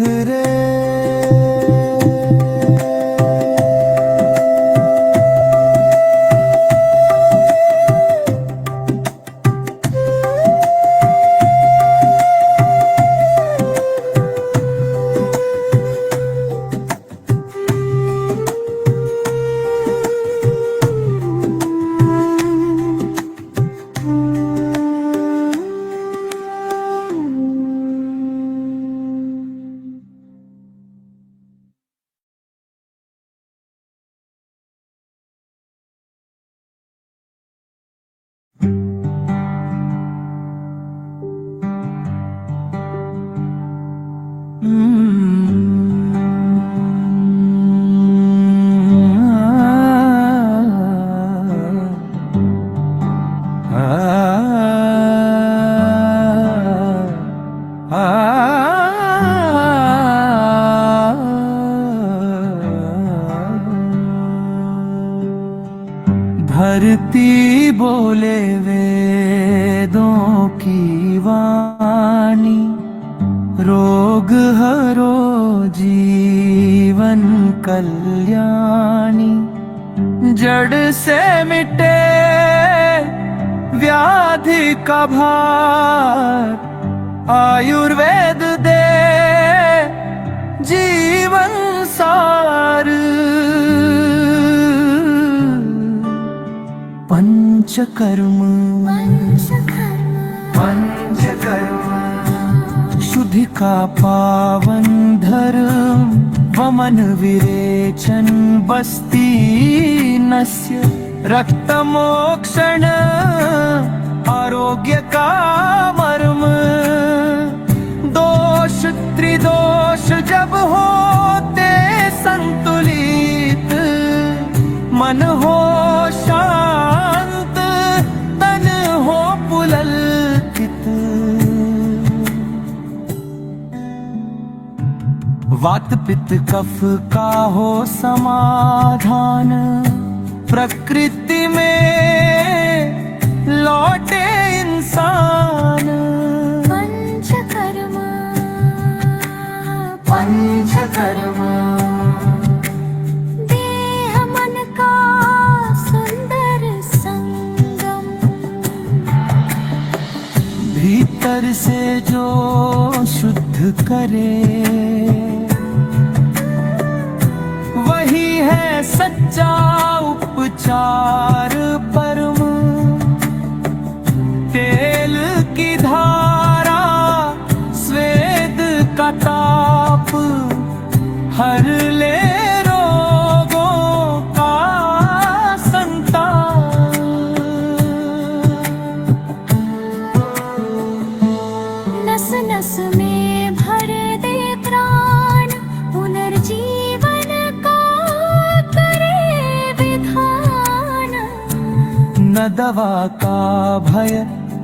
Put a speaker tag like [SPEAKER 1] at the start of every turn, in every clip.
[SPEAKER 1] रे धरती बोले वेदों की वाणी, रोग हरो जीवन कल्याणी। जड़ से मिटे व्याधि का भार, आयुर्वेद दे जीवन सार। पंचकर्म शुद्धि का पावन धर्म, वमन विरेचन बस्ती नस्य। रक्त मोक्षण आरोग्य का मर्म, दोष त्रिदोष जब होते संतुलित। मन हो शांत, तन हो पुलकित। वात पित्त कफ का हो समाधान, प्रकृति में लौटे इंसान। पंचकर्म
[SPEAKER 2] देह मन का सुंदर संगम,
[SPEAKER 1] भीतर से जो शुद्ध करे, वही है सच्चा उपचार परम। तेल की धारा स्वेद का ताप, हर ले रोगों का संताप।
[SPEAKER 2] नस नस में भर दे प्राण, पुनर्जीवन का करे विधान।
[SPEAKER 1] न दवा का भय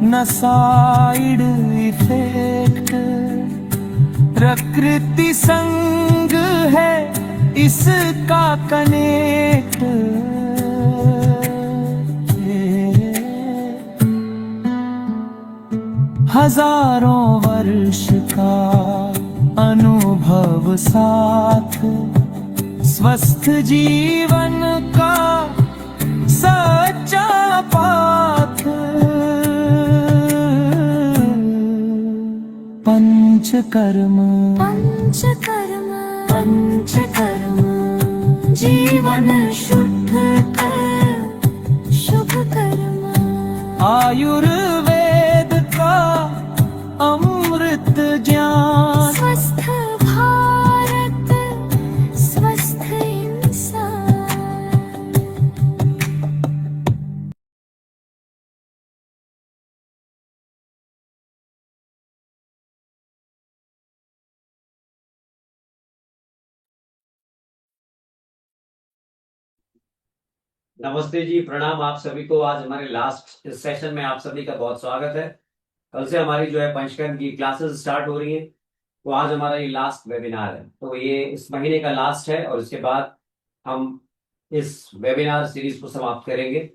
[SPEAKER 1] न साइड इफेक्ट, प्रकृति संग है इसका कनेक्ट। हजारों वर्ष का अनुभव साथ, स्वस्थ जीवन का सच्चा पाथ। पंचकर्म
[SPEAKER 2] जीवन शुद्ध कर शुभ कर्म।
[SPEAKER 1] आयुर्वेद का अमृत ज्ञान,
[SPEAKER 2] स्वस्थ भारत स्वस्थ इंसान।
[SPEAKER 3] नमस्ते जी, प्रणाम आप सभी को। आज हमारे लास्ट सेशन में आप सभी का बहुत स्वागत है। कल से हमारी जो है पंचकर्म की क्लासेस स्टार्ट हो रही हैं, तो आज हमारा ये लास्ट वेबिनार है। तो ये इस महीने का लास्ट है और इसके बाद हम इस वेबिनार सीरीज को समाप्त करेंगे।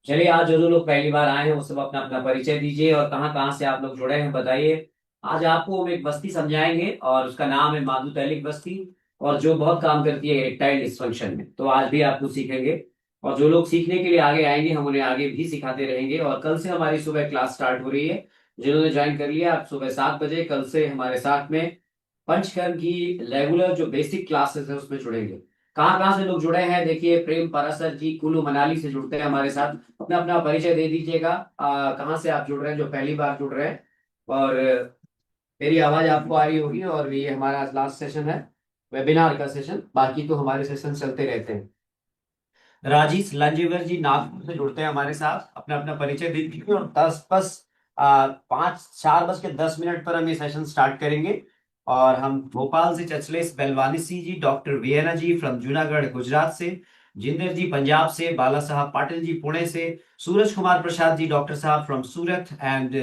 [SPEAKER 3] चलिए, आज जो लोग पहली बार आए हैं वो सब अपना अपना परिचय दीजिए और कहाँ कहाँ से आप लोग जुड़े हैं बताइए। आज आपको हम एक बस्ती समझाएंगे और उसका नाम है माधुतैलिक बस्ती, और जो बहुत काम करती है इरेक्टाइल डिस्फंक्शन में। तो आज भी आपको सीखेंगे, और जो लोग सीखने के लिए आगे आएंगे हम उन्हें आगे भी सिखाते रहेंगे। और कल से हमारी सुबह क्लास स्टार्ट हो रही है। जिन्होंने ज्वाइन कर लिया, आप सुबह 7 बजे कल से हमारे साथ में पंचकर्म की रेगुलर जो बेसिक क्लासेस है उसमें जुड़ेंगे। कहाँ कहाँ से लोग जुड़े हैं देखिए, प्रेम पारासर जी कुल्लू मनाली से जुड़ते हैं हमारे साथ। अपना अपना परिचय दे दीजिएगा, कहाँ से आप जुड़ रहे हैं, जो पहली बार जुड़ रहे हैं। और मेरी आवाज आपको आ रही होगी। और ये हमारा लास्ट सेशन है, वेबिनार का सेशन। बाकी तो हमारे सेशन चलते रहते हैं। राजेश लांजेवर जी नागपुर से जुड़ते हैं हमारे साथ, अपना अपना परिचय दे दीजिए। और 4:10 पर हम ये सेशन स्टार्ट करेंगे। और हम भोपाल से चचलेश बेलवानी सी जी, डॉक्टर वियना जी फ्रॉम जूनागढ़ गुजरात से, जिंदर जी पंजाब से, बाला साहब पाटिल जी पुणे से, सूरज कुमार प्रसाद जी डॉक्टर साहब फ्रॉम सूरत, एंड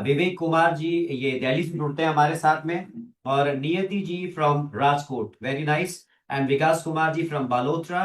[SPEAKER 3] विवेक कुमार जी ये दिल्ली से जुड़ते हैं हमारे साथ में, और Niyati ji from Rajkot, very nice, and Vikas Kumar ji from Balotra.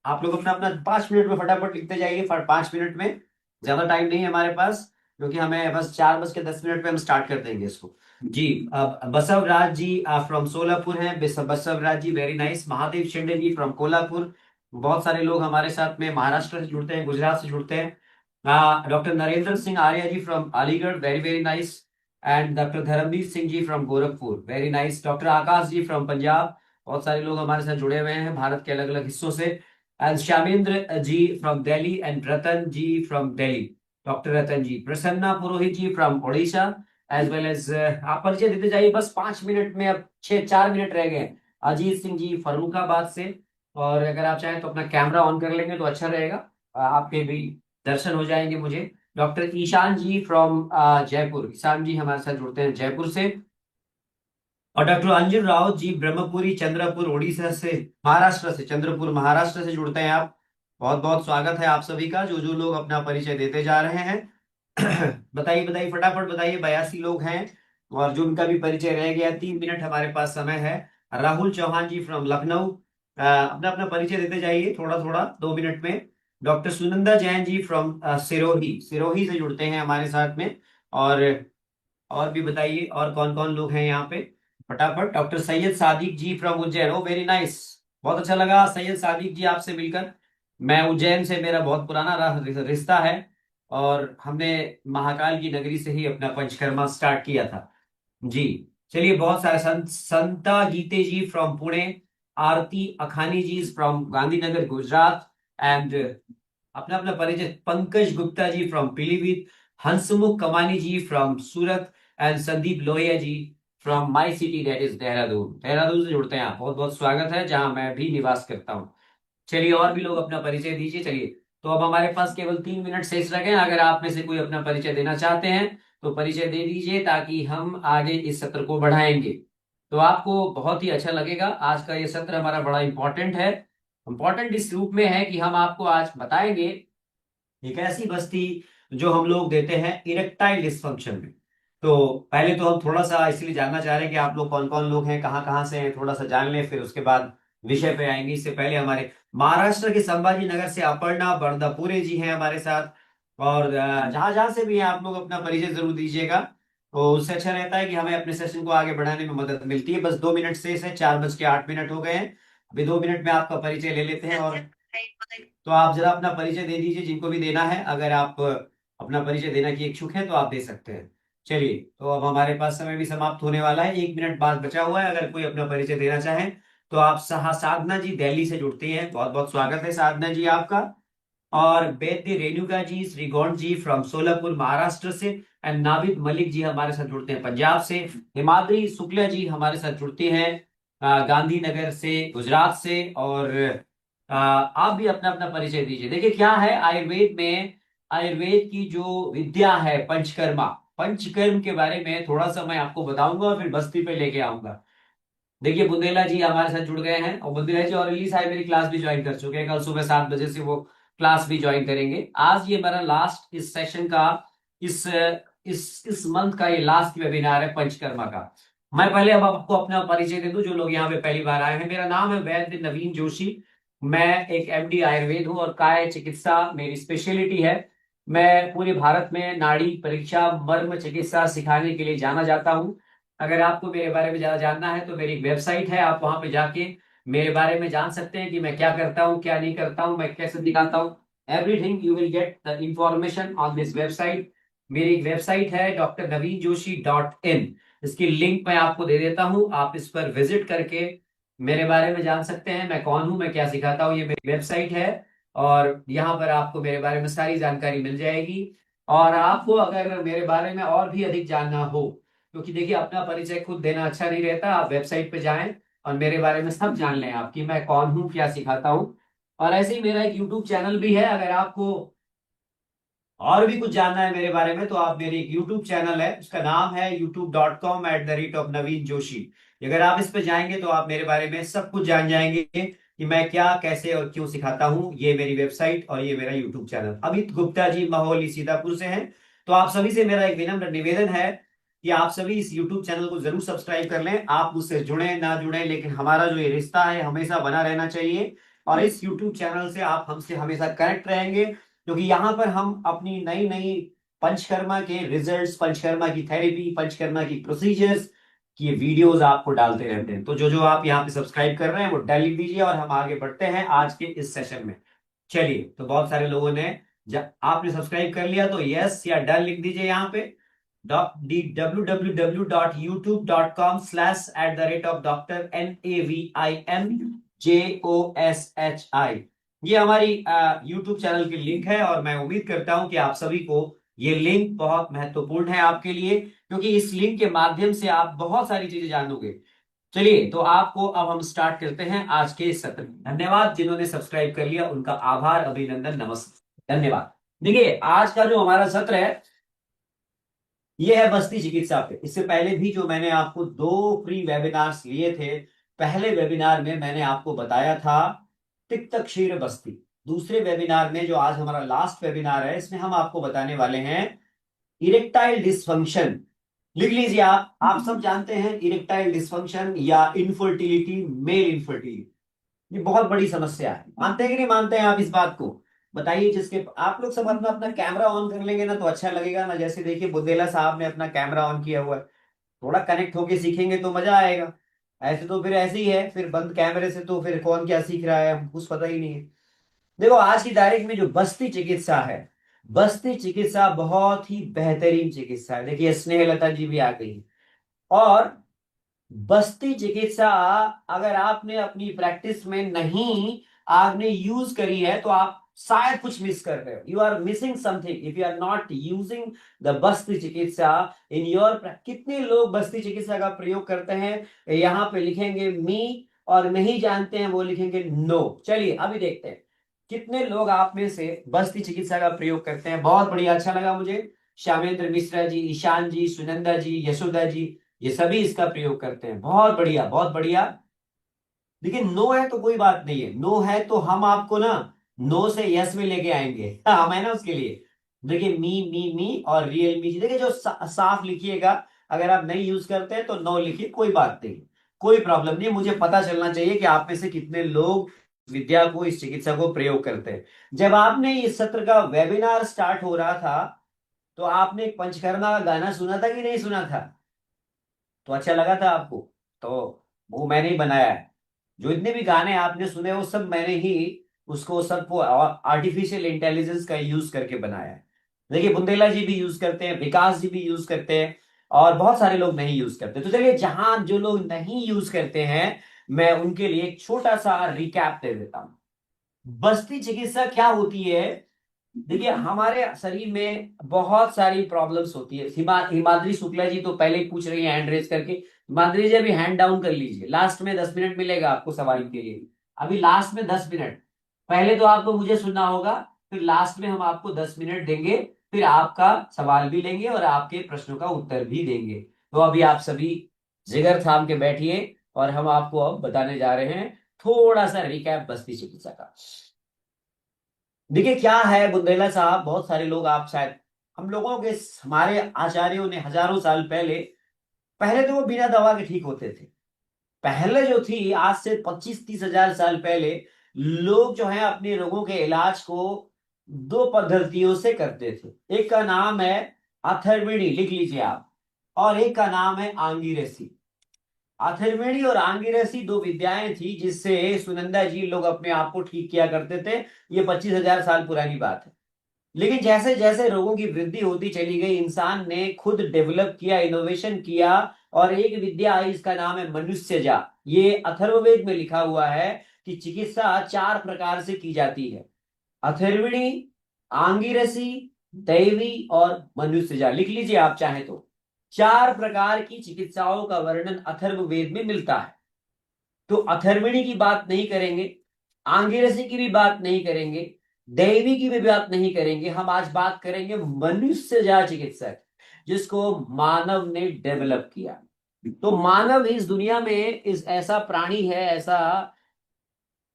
[SPEAKER 3] आप लोग अपना अपना 5 मिनट में फटाफट लिखते जाइए, 5 मिनट में। ज्यादा टाइम नहीं है हमारे पास, क्योंकि हमें बस 4:10 पे हम स्टार्ट कर देंगे इसको। जी बसव राज जी फ्रॉम सोलापुर हैं, Basav Raj ji very nice. Mahadev Shinde ji from Kolhapur. बहुत सारे लोग हमारे साथ में महाराष्ट्र से जुड़ते हैं, गुजरात से जुड़ते हैं। Doctor Narendra Singh Arya ji from Aligarh, very very nice. And doctor Dharamvir Singh ji from Gorakhpur, very nice. Doctor Akash ji from Punjab. बहुत सारे लोग हमारे साथ जुड़े हुए हैं भारत के अलग अलग हिस्सों से। And Shyamendra ji from Delhi, and Ratan ji from Delhi, doctor Ratan ji. Prasanna Purohit ji from Odisha, as well as. आप परिचय देते जाइए, बस 5 मिनट में, अब 4 मिनट रह गए। अजीत सिंह जी फर्रुखाबाद से। और अगर आप चाहें तो अपना कैमरा ऑन कर लेंगे तो अच्छा रहेगा, आपके भी दर्शन हो जाएंगे मुझे। डॉक्टर ईशान जी फ्रॉम जयपुर, ईशान जी हमारे साथ जुड़ते हैं जयपुर से। और डॉक्टर अंजुन राउत जी ब्रह्मपुरी चंद्रपुर उड़ीसा से, महाराष्ट्र से, चंद्रपुर महाराष्ट्र से जुड़ते हैं आप। बहुत बहुत स्वागत है आप सभी का, जो जो लोग अपना परिचय देते जा रहे हैं। बताइए बताइए, फटाफट बताइए। 82 लोग हैं, और जो उनका भी परिचय रह गया, 3 मिनट हमारे पास समय है। राहुल चौहान जी फ्रॉम लखनऊ, अपना अपना परिचय देते जाइए थोड़ा थोड़ा, 2 मिनट में। डॉक्टर सुनंदा जैन जी फ्रॉम सिरोही, सिरोही से जुड़ते हैं हमारे साथ में। और भी बताइए, और कौन कौन लोग हैं यहाँ पे, फटाफट। Doctor Syed Sadiq ji from Ujjain, oh very nice, बहुत अच्छा लगा सैयद सादिक जी आपसे मिलकर। मैं उज्जैन से, मेरा बहुत पुराना रिश्ता है, और हमने महाकाल की नगरी से ही अपना पंचकर्मा स्टार्ट किया था जी। चलिए, बहुत सारे Santa Gite ji from Pune, Aarti Akhani ji from Gandhinagar Gujarat, and अपना अपना परिचय। Pankaj Gupta ji from Pilibhit, Hansmukh Kamani ji from Surat, and Sandeep Lohia ji from my city that is Dehradun, Dehradun से जुड़ते हैं आप। बहुत बहुत स्वागत है, जहां मैं भी निवास करता हूँ। चलिए, और भी लोग अपना परिचय दीजिए। चलिए, तो अब हमारे पास केवल 3 मिनट शेष रखे हैं। अगर आप में से कोई अपना परिचय देना चाहते हैं तो परिचय दे दीजिए, ताकि हम आगे इस सत्र को बढ़ाएंगे। तो आपको बहुत ही अच्छा लगेगा। आज का ये सत्र हमारा बड़ा इंपॉर्टेंट है। इंपॉर्टेंट इस रूप में है कि हम आपको आज बताएंगे एक ऐसी बस्ती जो हम लोग देते हैं इरेक्टाइल डिस्फंक्शन में। तो पहले तो हम थोड़ा सा इसलिए जानना चाह रहे हैं कि आप लोग कौन कौन लोग हैं, कहाँ कहाँ से हैं, थोड़ा सा जान लें, फिर उसके बाद विषय पे आएंगे। इससे पहले हमारे महाराष्ट्र के संभाजी नगर से अपर्णा बरदापुरे जी हैं हमारे साथ। और जहां जहां से भी हैं, आप लोग अपना परिचय जरूर दीजिएगा, तो उससे अच्छा रहता है कि हमें अपने सेशन को आगे बढ़ाने में मदद मिलती है। बस 2 मिनट शेष है, 4:08 हो गए हैं। अभी 2 मिनट में आपका परिचय ले लेते हैं। और तो आप जरा अपना परिचय दे दीजिए, जिनको भी देना है। अगर आप अपना परिचय देना की इच्छुक है तो आप दे सकते हैं। चलिए, तो अब हमारे पास समय भी समाप्त होने वाला है, 1 मिनट बाद बचा हुआ है। अगर कोई अपना परिचय देना चाहे तो आप साधना जी दिल्ली से जुड़ती हैं, बहुत बहुत स्वागत है साधना जी आपका। और वैद्य रेणुका जी श्रीगोंड जी फ्रॉम सोलापुर महाराष्ट्र से, एंड नाविद मलिक जी हमारे साथ जुड़ते हैं पंजाब से। हिमाद्री शुक्ला जी हमारे साथ जुड़ती हैं गांधीनगर से, गुजरात से। और आप भी अपना अपना परिचय दीजिए। देखिए, क्या है आयुर्वेद में, आयुर्वेद की जो विद्या है पंचकर्मा, पंचकर्म के बारे में थोड़ा सा मैं आपको बताऊंगा, और फिर बस्ती पे लेके आऊंगा। देखिए, बुंदेला जी हमारे साथ जुड़ गए हैं, और बुंदेला जी और इली साहब मेरी क्लास भी ज्वाइन कर चुके हैं। कल सुबह 7 बजे से वो क्लास भी ज्वाइन करेंगे। आज ये मेरा लास्ट इस सेशन का, इस मंथ का ये लास्ट वेबिनार है पंचकर्मा का। मैं पहले अब आपको अपना परिचय दे दूं, जो लोग यहाँ पे पहली बार आए हैं। मेरा नाम है वैद्य नवीन जोशी। मैं एक MD आयुर्वेद हूँ, और काय चिकित्सा मेरी स्पेशलिटी है। मैं पूरे भारत में नाड़ी परीक्षा मर्म चिकित्सा सिखाने के लिए जाना जाता हूँ। अगर आपको मेरे बारे में ज्यादा जानना है तो मेरी एक वेबसाइट है, आप वहां पे जाके मेरे बारे में जान सकते हैं कि मैं क्या करता हूँ, क्या नहीं करता हूँ, मैं कैसे दिखाता हूँ। Everything you will get the information on this website. मेरी एक वेबसाइट है drnaveenjoshi.in। इसकी लिंक मैं आपको दे देता हूँ, आप इस पर विजिट करके मेरे बारे में जान सकते हैं, मैं कौन हूँ, मैं क्या सिखाता हूँ। ये मेरी वेबसाइट है और यहाँ पर आपको मेरे बारे में सारी जानकारी मिल जाएगी। और आपको अगर मेरे बारे में और भी अधिक जानना हो, क्योंकि देखिए अपना परिचय खुद देना अच्छा नहीं रहता, आप वेबसाइट पे जाएं और मेरे बारे में सब जान लें आप कि मैं कौन हूँ, क्या सिखाता हूँ। और ऐसे ही मेरा एक यूट्यूब चैनल भी है, अगर आपको और भी कुछ जानना है मेरे बारे में तो आप, मेरी एक यूट्यूब चैनल है, उसका नाम है youtube.com/naveen joshi। अगर आप इस पे जाएंगे तो आप मेरे बारे में सब कुछ जान जाएंगे कि मैं क्या, कैसे और क्यों सिखाता हूँ। ये मेरी वेबसाइट और ये मेरा यूट्यूब चैनल। अमित गुप्ता जी महोली सीतापुर से हैं। तो आप सभी से मेरा एक विनम्र निवेदन है कि आप सभी इस यूट्यूब चैनल को जरूर सब्सक्राइब कर लें। आप मुझसे जुड़े ना जुड़े, लेकिन हमारा जो ये रिश्ता है हमेशा बना रहना चाहिए। और इस यूट्यूब चैनल से आप हमसे हमेशा कनेक्ट रहेंगे, क्योंकि यहाँ पर हम अपनी नई नई पंचकर्मा के रिजल्ट्स, पंचकर्मा की थेरेपी, पंचकर्मा की प्रोसीजर्स की वीडियोस आपको डालते रहते हैं। तो जो जो आप यहाँ पे सब्सक्राइब कर रहे हैं वो डाल दीजिए और हम आगे बढ़ते हैं आज के इस सेशन में। चलिए, तो बहुत सारे लोगों ने, जब आपने सब्सक्राइब कर लिया तो यस या डन लिख दीजिए यहाँ पे। www.youtube.com/@NAVIMJOSHI, ये हमारी यूट्यूब चैनल की लिंक है। और मैं उम्मीद करता हूं कि आप सभी को ये लिंक बहुत महत्वपूर्ण है आपके लिए, क्योंकि इस लिंक के माध्यम से आप बहुत सारी चीजें जानोगे। चलिए, तो आपको अब हम स्टार्ट करते हैं आज के इस सत्र में। धन्यवाद जिन्होंने सब्सक्राइब कर लिया, उनका आभार, अभिनंदन, नमस्ते, धन्यवाद। देखिए, आज का जो हमारा सत्र है ये है बस्ती चिकित्सा पे। इससे पहले भी जो मैंने आपको 2 फ्री वेबिनार्स लिए थे, पहले वेबिनार में मैंने आपको बताया था तिक्त क्षीर बस्ती। दूसरे वेबिनार में, जो आज हमारा लास्ट वेबिनार है, इसमें हम आपको बताने वाले हैं इरेक्टाइल डिसफंक्शन। लिख लीजिए आप सब जानते हैं इरेक्टाइल डिसफंक्शन या इनफर्टिलिटी, मेल इनफर्टिलिटी, ये बहुत बड़ी समस्या है। मानते हैं कि नहीं मानते हैं आप इस बात को? बताइए। जिसके आप लोग सब अपना अपना कैमरा ऑन कर लेंगे ना तो अच्छा लगेगा ना। जैसे देखिए बुंदेला साहब ने अपना कैमरा ऑन किया हुआ है, थोड़ा कनेक्ट होके सीखेंगे तो मजा आएगा। ऐसे तो फिर ऐसे ही है, फिर बंद कैमरे से तो फिर कौन क्या सीख रहा है हमको कुछ पता ही नहीं है। देखो, आज की तारीख में जो बस्ती चिकित्सा है, बस्ती चिकित्सा बहुत ही बेहतरीन चिकित्सा है। देखिए, स्नेहलता जी भी आ गई है। और बस्ती चिकित्सा अगर आपने अपनी प्रैक्टिस में नहीं आपने यूज करी है तो आप शायद कुछ मिस कर रहे हो। You are missing something if you are not using the बस्ती चिकित्सा इन योर। कितने लोग बस्ती चिकित्सा का प्रयोग करते हैं? यहाँ पे लिखेंगे मी, और नहीं जानते हैं वो लिखेंगे नो। चलिए अभी देखते हैं कितने लोग आप में से बस्ती चिकित्सा का प्रयोग करते हैं। बहुत बढ़िया, अच्छा लगा मुझे। श्यामेंद्र मिश्रा जी, ईशान जी, सुनंदा जी, यशोदा जी, ये सभी इसका प्रयोग करते हैं। बहुत बढ़िया, बहुत बढ़िया। लेकिन नो है तो कोई बात नहीं है, नो है तो हम आपको ना नो से यस में लेके आएंगे। हम है ना उसके लिए। देखिए, मी और रियल मी, देखिए जो साफ लिखिएगा। अगर आप नहीं यूज करते हैं तो नो लिखिए, कोई बात नहीं, कोई प्रॉब्लम नहीं। मुझे पता चलना चाहिए कि आप में से कितने लोग विद्या को, इस चिकित्सा को प्रयोग करते हैं। जब आपने इस सत्र का वेबिनार स्टार्ट हो रहा था तो आपने एक पंचकर्मा का गाना सुना था कि नहीं सुना था? तो अच्छा लगा था आपको? तो वो मैंने ही बनाया है। जो इतने भी गाने आपने सुने वो सब मैंने ही उसको सबको आर्टिफिशियल इंटेलिजेंस का यूज करके बनाया है। देखिए, बुंदेला जी भी यूज करते हैं, विकास जी भी यूज करते हैं, और बहुत सारे लोग नहीं यूज करते। तो चलिए, जहां जो लोग नहीं यूज करते हैं मैं उनके लिए एक छोटा सा रिकैप दे देता हूं। बस्ती चिकित्सा क्या होती है? देखिए, हमारे शरीर में बहुत सारी प्रॉब्लम्स होती है। हिमाद्री शुक्ला जी तो पहले ही पूछ रही है हैंड रेज करके। हिमाद्री जी अभी हैंड डाउन कर लीजिए, लास्ट में 10 मिनट मिलेगा आपको सवाल के लिए। अभी लास्ट में 10 मिनट, पहले तो आपको मुझे सुनना होगा, फिर लास्ट में हम आपको 10 मिनट देंगे, फिर आपका सवाल भी लेंगे और आपके प्रश्नों का उत्तर भी देंगे। तो अभी आप सभी जिगर थाम के बैठिए और हम आपको अब बताने जा रहे हैं थोड़ा सा रिकैप बस्ती चिकित्सा का। देखिए, क्या है बुंदेला साहब, बहुत सारे लोग आप शायद, हम लोगों के, हमारे आचार्यों ने हजारों साल पहले, पहले तो वो बिना दवा के ठीक होते थे। पहले जो थी, आज से 25-30 हजार साल पहले, लोग जो है अपने रोगों के इलाज को दो पद्धतियों से करते थे। एक का नाम है अथर्वणी, लिख लीजिए आप, और एक का नाम है आंगिरसी। अथर्वणी और आंगिरसी दो विद्याएं थी जिससे सुनंदा जी लोग अपने आप को ठीक किया करते थे। ये 25,000 साल पुरानी बात है। लेकिन जैसे जैसे रोगों की वृद्धि होती चली गई, इंसान ने खुद डेवलप किया, इनोवेशन किया, और एक विद्या आई, इसका नाम है मनुष्यजा। ये अथर्ववेद में लिखा हुआ है कि चिकित्सा 4 प्रकार से की जाती है: अथर्वणी, आंगिरसी, दैवी और मनुष्यजा। लिख लीजिए आप चाहे तो। 4 प्रकार की चिकित्साओं का वर्णन अथर्ववेद में मिलता है। तो अथर्वणी की बात नहीं करेंगे, आंगिरसी की भी बात नहीं करेंगे, दैवी की भी बात नहीं करेंगे। हम आज बात करेंगे मनुष्यजा चिकित्सा, जिसको मानव ने डेवलप किया। तो मानव इस दुनिया में इस ऐसा प्राणी है, ऐसा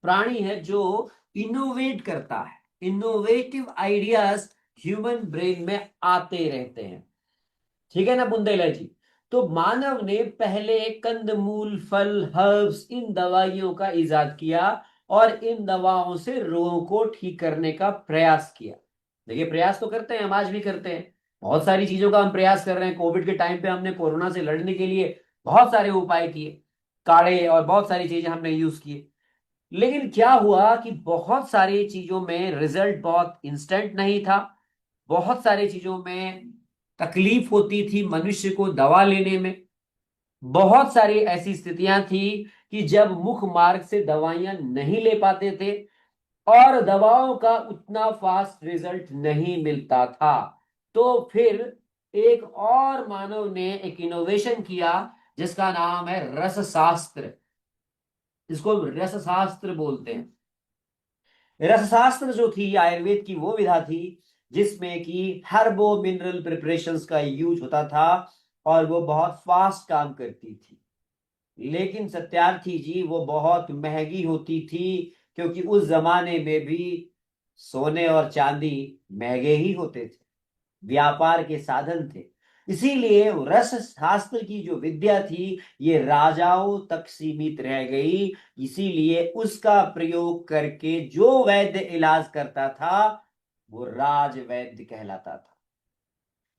[SPEAKER 3] प्राणी है जो इनोवेट करता है। इनोवेटिव आइडियाज ह्यूमन ब्रेन में आते रहते हैं। ठीक है ना बुंदेला जी? तो मानव ने पहले कंदमूल, फल, हर्ब्स, इन दवाइयों का इजाद किया और इन दवाओं से रोगों को ठीक करने का प्रयास किया। देखिए, प्रयास तो करते हैं, हम आज भी करते हैं। बहुत सारी चीजों का हम प्रयास कर रहे हैं। कोविड के टाइम पे हमने कोरोना से लड़ने के लिए बहुत सारे उपाय किए, काढ़े और बहुत सारी चीजें हमने यूज किए। लेकिन क्या हुआ कि बहुत सारी चीजों में रिजल्ट बहुत इंस्टेंट नहीं था। बहुत सारी चीजों में तकलीफ होती थी मनुष्य को दवा लेने में। बहुत सारी ऐसी स्थितियां थी कि जब मुख मार्ग से दवाइयां नहीं ले पाते थे और दवाओं का उतना फास्ट रिजल्ट नहीं मिलता था। तो फिर एक और मानव ने एक इनोवेशन किया जिसका नाम है रसशास्त्र। इसको रसशास्त्र बोलते हैं। रसशास्त्र जो थी आयुर्वेद की वो विधा थी जिसमें कि हर्बो मिनरल प्रिपरेशंस का यूज होता था और वो बहुत फास्ट काम करती थी। लेकिन सत्यार्थी जी वो बहुत महंगी होती थी, क्योंकि उस जमाने में भी सोने और चांदी महंगे ही होते थे, व्यापार के साधन थे। इसीलिए रस शास्त्र की जो विद्या थी ये राजाओं तक सीमित रह गई। इसीलिए उसका प्रयोग करके जो वैद्य इलाज करता था वो राज वैद्य कहलाता था।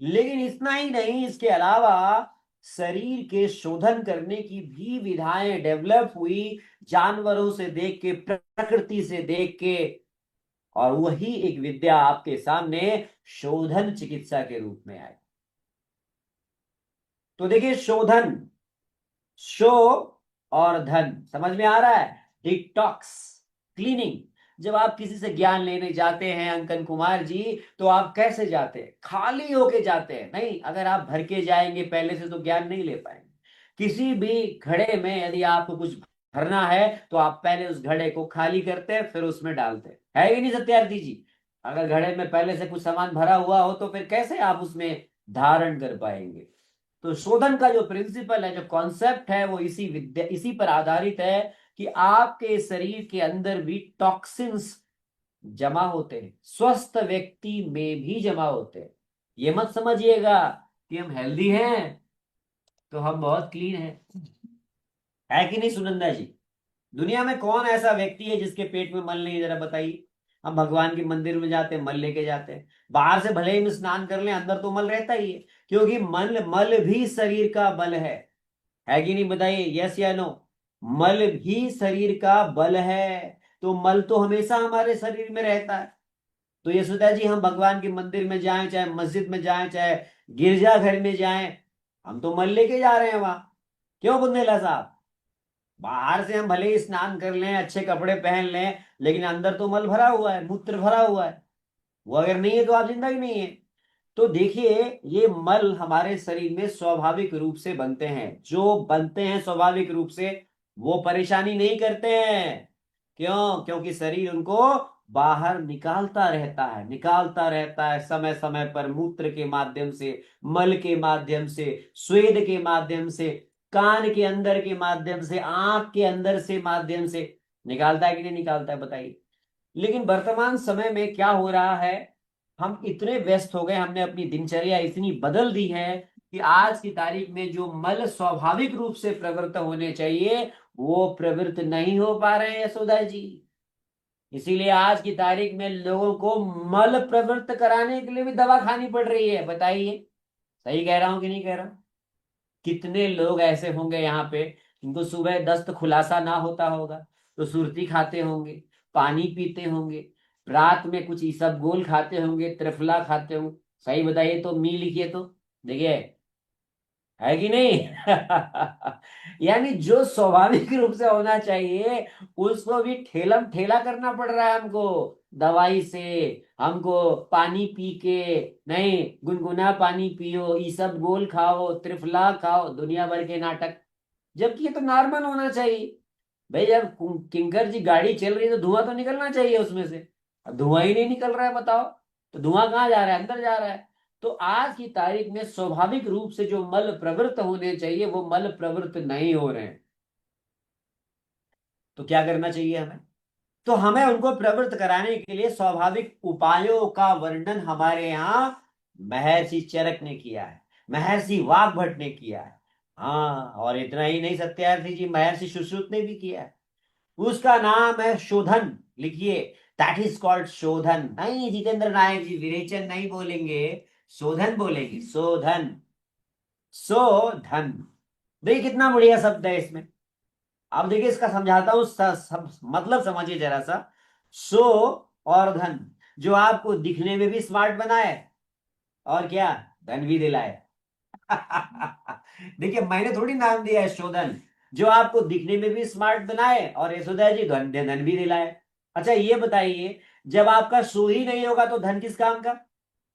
[SPEAKER 3] लेकिन इतना ही नहीं, इसके अलावा शरीर के शोधन करने की भी विधाएं डेवलप हुई, जानवरों से देख के, प्रकृति से देख के। और वही एक विद्या आपके सामने शोधन चिकित्सा के रूप में आई। तो देखिए, शोधन, शो और धन समझ में आ रहा है। Detox, cleaning. जब आप किसी से ज्ञान लेने जाते हैं अंकन कुमार जी, तो आप कैसे जाते हैं? खाली होके जाते हैं नहीं। अगर आप भर के जाएंगे पहले से तो ज्ञान नहीं ले पाएंगे। किसी भी घड़े में यदि आपको कुछ भरना है तो आप पहले उस घड़े को खाली करते हैं, फिर उसमें डालते हैं, है कि नहीं सत्यार्थी जी? अगर घड़े में पहले से कुछ सामान भरा हुआ हो तो फिर कैसे आप उसमें धारण कर पाएंगे? तो शोधन का जो प्रिंसिपल है, जो कॉन्सेप्ट है, वो इसी विद्या, इसी पर आधारित है कि आपके शरीर के अंदर भी टॉक्सिन्स जमा होते हैं, स्वस्थ व्यक्ति में भी जमा होते हैं। ये मत समझिएगा कि हम हेल्दी हैं तो हम बहुत क्लीन हैं, है कि नहीं सुनंदा जी? दुनिया में कौन ऐसा व्यक्ति है जिसके पेट में मल नहीं, जरा बताइए। हम भगवान के मंदिर में जाते हैं, मल लेके जाते हैं। बाहर से भले ही हम स्नान कर लें, अंदर तो मल रहता ही है, क्योंकि मल मल भी शरीर का बल है कि नहीं? बताइए, यस या नो? मल भी शरीर का बल है, तो मल तो हमेशा हमारे शरीर में रहता है। तो यशोदा जी, हम भगवान के मंदिर में जाएं, चाहे मस्जिद में जाएं, चाहे गिरजाघर में जाएं, हम तो मल लेके जा रहे हैं वहां। क्यों बुंदेला साहब? बाहर से हम भले ही स्नान कर लें, अच्छे कपड़े पहन लें, लेकिन अंदर तो मल भरा हुआ है, मूत्र भरा हुआ है। वो अगर नहीं है तो आप जिंदा ही नहीं है। तो देखिए, ये मल हमारे शरीर में स्वाभाविक रूप से बनते हैं। जो बनते हैं स्वाभाविक रूप से वो परेशानी नहीं करते हैं। क्यों? क्योंकि शरीर उनको बाहर निकालता रहता है, निकालता रहता है समय समय पर, मूत्र के माध्यम से, मल के माध्यम से, स्वेद के माध्यम से, कान के अंदर के माध्यम से, आंख के अंदर से माध्यम से निकालता है कि नहीं निकालता है? बताइए। लेकिन वर्तमान समय में क्या हो रहा है, हम इतने व्यस्त हो गए, हमने अपनी दिनचर्या इतनी बदल दी है कि आज की तारीख में जो मल स्वाभाविक रूप से प्रवृत्त होने चाहिए वो प्रवृत्त नहीं हो पा रहे हैं यशोदा जी। इसीलिए आज की तारीख में लोगों को मल प्रवृत्त कराने के लिए भी दवा खानी पड़ रही है। बताइए, सही कह रहा हूं कि नहीं कह रहा हूं? कितने लोग ऐसे होंगे यहाँ पे जिनको सुबह दस्त खुलासा ना होता होगा तो सुरती खाते होंगे, पानी पीते होंगे, रात में कुछ इसबगोल खाते होंगे, त्रिफला खाते होंगे। सही बताइए तो, मी लिखिए तो, देखिए, है कि नहीं? यानी जो स्वाभाविक रूप से होना चाहिए उसको भी ठेलम ठेला करना पड़ रहा है हमको, दवाई से। हमको पानी पी के, नहीं, गुनगुना पानी पियो, इसबगोल खाओ, त्रिफला खाओ, दुनिया भर के नाटक। जबकि ये तो नॉर्मल होना चाहिए। भाई जब किंकर जी गाड़ी चल रही है तो धुआं तो निकलना चाहिए उसमें से। अब धुआं ही नहीं निकल रहा है, बताओ, तो धुआं कहाँ जा रहा है? अंदर जा रहा है। तो आज की तारीख में स्वाभाविक रूप से जो मल प्रवृत्त होने चाहिए वो मल प्रवृत्त नहीं हो रहे हैं। तो क्या करना चाहिए हमें? तो हमें उनको प्रवृत्त कराने के लिए स्वाभाविक उपायों का वर्णन हमारे यहाँ महर्षि चरक ने किया है, महर्षि वाग्भट ने किया है। हाँ, और इतना ही नहीं, सत्यार्थी जी, महर्षि सुश्रुत ने भी किया है। उसका नाम है शोधन। लिखिए, दैट इज कॉल्ड शोधन। नहीं जितेंद्र नायक जी, विरेचन नहीं बोलेंगे, शोधन बोलेंगे, शोधन, शोधन। देखिए कितना बढ़िया शब्द है इसमें। अब देखिए इसका समझाता हूं, मतलब समझिए जरा सा। सो और धन, जो आपको दिखने में भी स्मार्ट बनाए और क्या, धन भी दिलाए। देखिए मैंने थोड़ी नाम दिया है शोधन, जो आपको दिखने में भी स्मार्ट बनाए और यशोदा जी धन धन भी दिलाए। अच्छा ये बताइए, जब आपका सो ही नहीं होगा तो धन किस काम का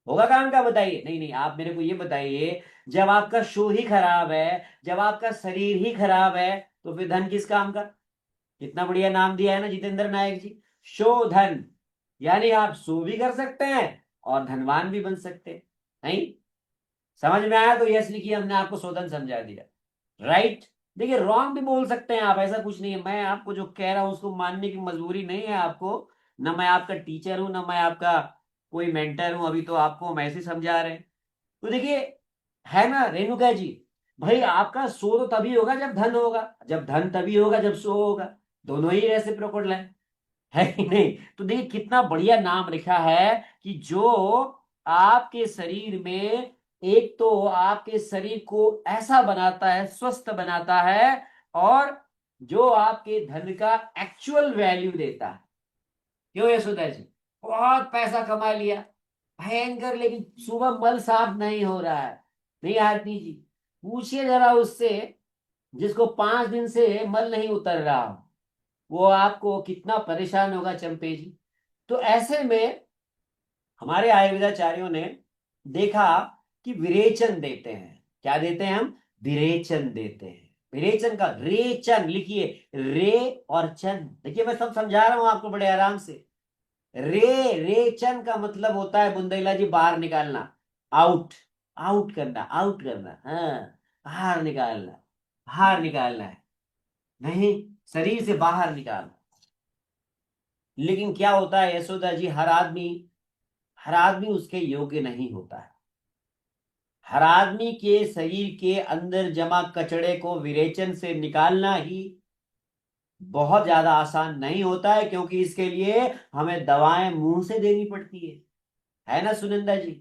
[SPEAKER 3] होगा? काम का बताइए। नहीं नहीं, आप मेरे को ये बताइए, जब आपका शो ही खराब है, जब आपका शरीर ही खराब है, तो फिर धन किस काम का? कितना बढ़िया नाम दिया है ना जितेंद्र नायक जी, शोधन। यानी आप सो भी कर सकते हैं और धनवान भी बन सकते हैं। नहीं समझ में आया तो यस लिखिए, हमने आपको शोधन समझा दिया। राइट। देखिए रॉन्ग भी बोल सकते हैं आप, ऐसा कुछ नहीं है। मैं आपको जो कह रहा हूं उसको मानने की मजबूरी नहीं है आपको। ना मैं आपका टीचर हूं, ना मैं आपका कोई मेंटर हूं। अभी तो आपको हम ऐसे समझा रहे हैं। तो देखिए, है ना रेणुका जी, भाई आपका सो तो तभी होगा जब धन होगा, जब धन तभी होगा जब सो होगा। दोनों ही रेसिप्रोकल है कि नहीं? तो देखिए कितना बढ़िया नाम लिखा है कि जो आपके शरीर में, एक तो आपके शरीर को ऐसा बनाता है, स्वस्थ बनाता है, और जो आपके धन का एक्चुअल वैल्यू देता है। क्यों यशोदा जी? बहुत पैसा कमा लिया, भयंकर, लेकिन सुबह मल साफ नहीं हो रहा है। नहीं आरती जी, पूछिए जरा उससे जिसको 5 दिन से मल नहीं उतर रहा हो, वो आपको कितना परेशान होगा चंपे जी। तो ऐसे में हमारे आयुर्वेदाचार्यों ने देखा कि विरेचन देते हैं। क्या देते हैं हम? विरेचन देते हैं। विरेचन का रेचन लिखिए, रे और चन। देखिए मैं सब समझा रहा हूं आपको बड़े आराम से। रेचन का मतलब होता है बुंदेला जी, बाहर निकालना, आउट, आउट करना, आउट करना। हाँ, बाहर निकालना, बाहर निकालना है, नहीं, शरीर से बाहर निकालना। लेकिन क्या होता है यशोदा जी, हर आदमी उसके योग्य नहीं होता है। हर आदमी के शरीर के अंदर जमा कचड़े को विरेचन से निकालना ही बहुत ज्यादा आसान नहीं होता है, क्योंकि इसके लिए हमें दवाएं मुंह से देनी पड़ती है ना सुनंदा जी,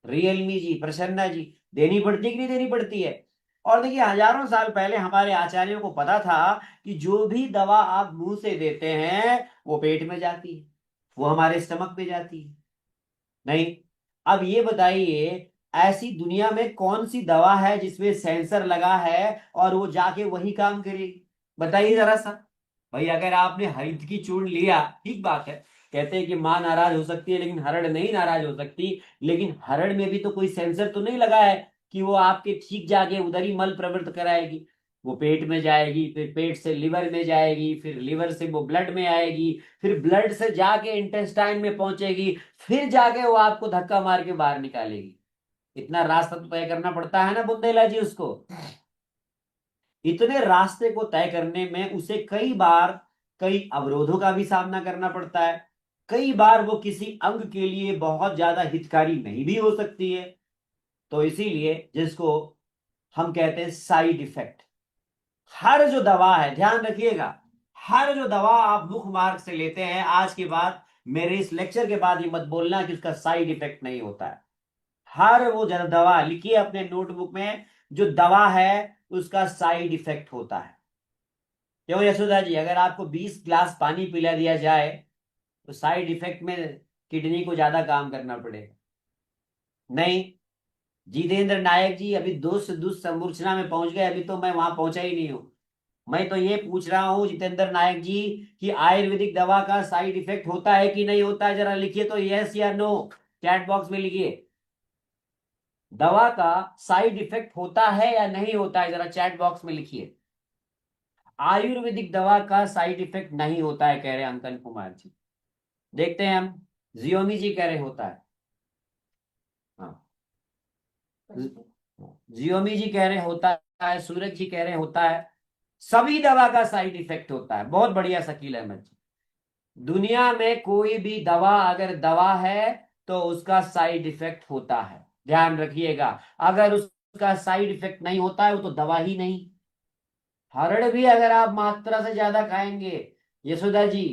[SPEAKER 3] रियलमी जी, प्रसन्ना जी, देनी पड़ती है कि नहीं देनी पड़ती है? और देखिए हजारों साल पहले हमारे आचार्यों को पता था कि जो भी दवा आप मुंह से देते हैं वो पेट में जाती है, वो हमारे स्टमक में जाती है। नहीं, अब ये बताइए, ऐसी दुनिया में कौन सी दवा है जिसमें सेंसर लगा है और वो जाके वही काम करेगी? बताइए जरा सा। भाई अगर आपने हरित की चूर्ण लिया, ठीक बात है, कहते हैं कि माँ नाराज हो सकती है लेकिन हरड़ नहीं नाराज हो सकती। लेकिन हरड़ में भी तो कोई सेंसर तो नहीं लगा है कि वो आपके ठीक जाके उधर ही मल प्रवृत्त कराएगी। वो पेट में जाएगी, फिर पेट से लिवर में जाएगी, फिर लिवर से वो ब्लड में आएगी, फिर ब्लड से जाके इंटेस्टाइन में पहुंचेगी, फिर जाके वो आपको धक्का मार के बाहर निकालेगी। इतना रास्ता तो तय करना पड़ता है ना बुंदेला जी उसको। इतने रास्ते को तय करने में उसे कई बार कई अवरोधों का भी सामना करना पड़ता है। कई बार वो किसी अंग के लिए बहुत ज्यादा हितकारी नहीं भी हो सकती है। तो इसीलिए जिसको हम कहते हैं साइड इफेक्ट, हर जो दवा है, ध्यान रखिएगा, हर जो दवा आप मुख्य मार्ग से लेते हैं, आज के बाद मेरे इस लेक्चर के बाद ये मत बोलना कि उसका साइड इफेक्ट नहीं होता है। हर वो दवा लिखिए अपने नोटबुक में, जो दवा है उसका साइड इफेक्ट होता है। क्यों यशोदा जी, अगर आपको 20 ग्लास पानी पिला दिया जाए तो साइड इफेक्ट में किडनी को ज्यादा काम करना पड़ेगा? नहीं। जितेंद्र नायक जी अभी दुष्ट दुष्ट संरचना में पहुंच गए, अभी तो मैं वहां पहुंचा ही नहीं हूं। मैं तो ये पूछ रहा हूं जितेंद्र नायक जी कि आयुर्वेदिक दवा का साइड इफेक्ट होता है कि नहीं होता है, जरा लिखिए तो, यस या नो, चैट बॉक्स में लिखिए। दवा का साइड इफेक्ट होता है या नहीं होता है, जरा चैट बॉक्स में लिखिए। आयुर्वेदिक दवा का साइड इफेक्ट नहीं होता है कह रहे हैं अंकन कुमार जी। देखते हैं हम, जियोमी जी कह रहे होता है। हाँ, जियोमी जी कह रहे होता है, सूरज जी कह रहे होता है। सभी दवा का साइड इफेक्ट होता है। बहुत बढ़िया शकील अहमद जी। दुनिया में कोई भी दवा अगर दवा है तो उसका साइड इफेक्ट होता है, ध्यान रखिएगा। अगर उसका साइड इफेक्ट नहीं होता है वो तो दवा ही नहीं। हरड़ भी अगर आप मात्रा से ज्यादा खाएंगे यशोदा जी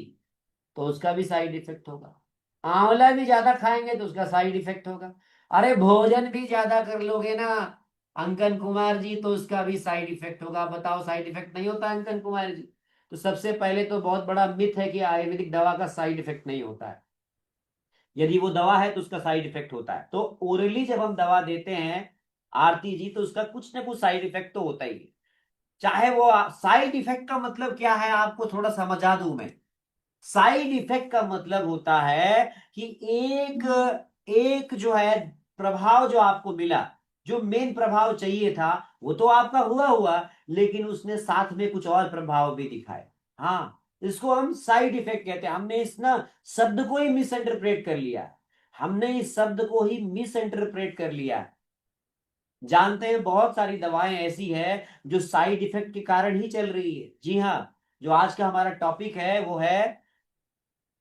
[SPEAKER 3] तो उसका भी साइड इफेक्ट होगा। आंवला भी ज्यादा खाएंगे तो उसका साइड इफेक्ट होगा। अरे भोजन भी ज्यादा कर लोगे ना अंकन कुमार जी तो उसका भी साइड इफेक्ट होगा। बताओ, साइड इफेक्ट नहीं होता अंकन कुमार जी? तो सबसे पहले तो बहुत बड़ा मिथ है कि आयुर्वेदिक दवा का साइड इफेक्ट नहीं होता है। यदि वो दवा है तो उसका साइड इफेक्ट होता है। तो ओरली जब हम दवा देते हैं आरती जी तो उसका कुछ ना कुछ साइड इफेक्ट तो होता ही है। चाहे वो साइड इफेक्ट का मतलब क्या है आपको थोड़ा समझा दूं मैं। साइड इफेक्ट का मतलब होता है कि एक एक जो है प्रभाव जो आपको मिला, जो मेन प्रभाव चाहिए था वो तो आपका हुआ हुआ, लेकिन उसने साथ में कुछ और प्रभाव भी दिखाए। हाँ, इसको हम साइड इफेक्ट कहते हैं। हमने इस ना शब्द को ही मिस इंटरप्रेट कर लिया। हमने इस शब्द को ही मिस इंटरप्रेट कर लिया। जानते हैं बहुत सारी दवाएं ऐसी है जो साइड इफेक्ट के कारण ही चल रही है। जी हाँ, जो आज का हमारा टॉपिक है वो है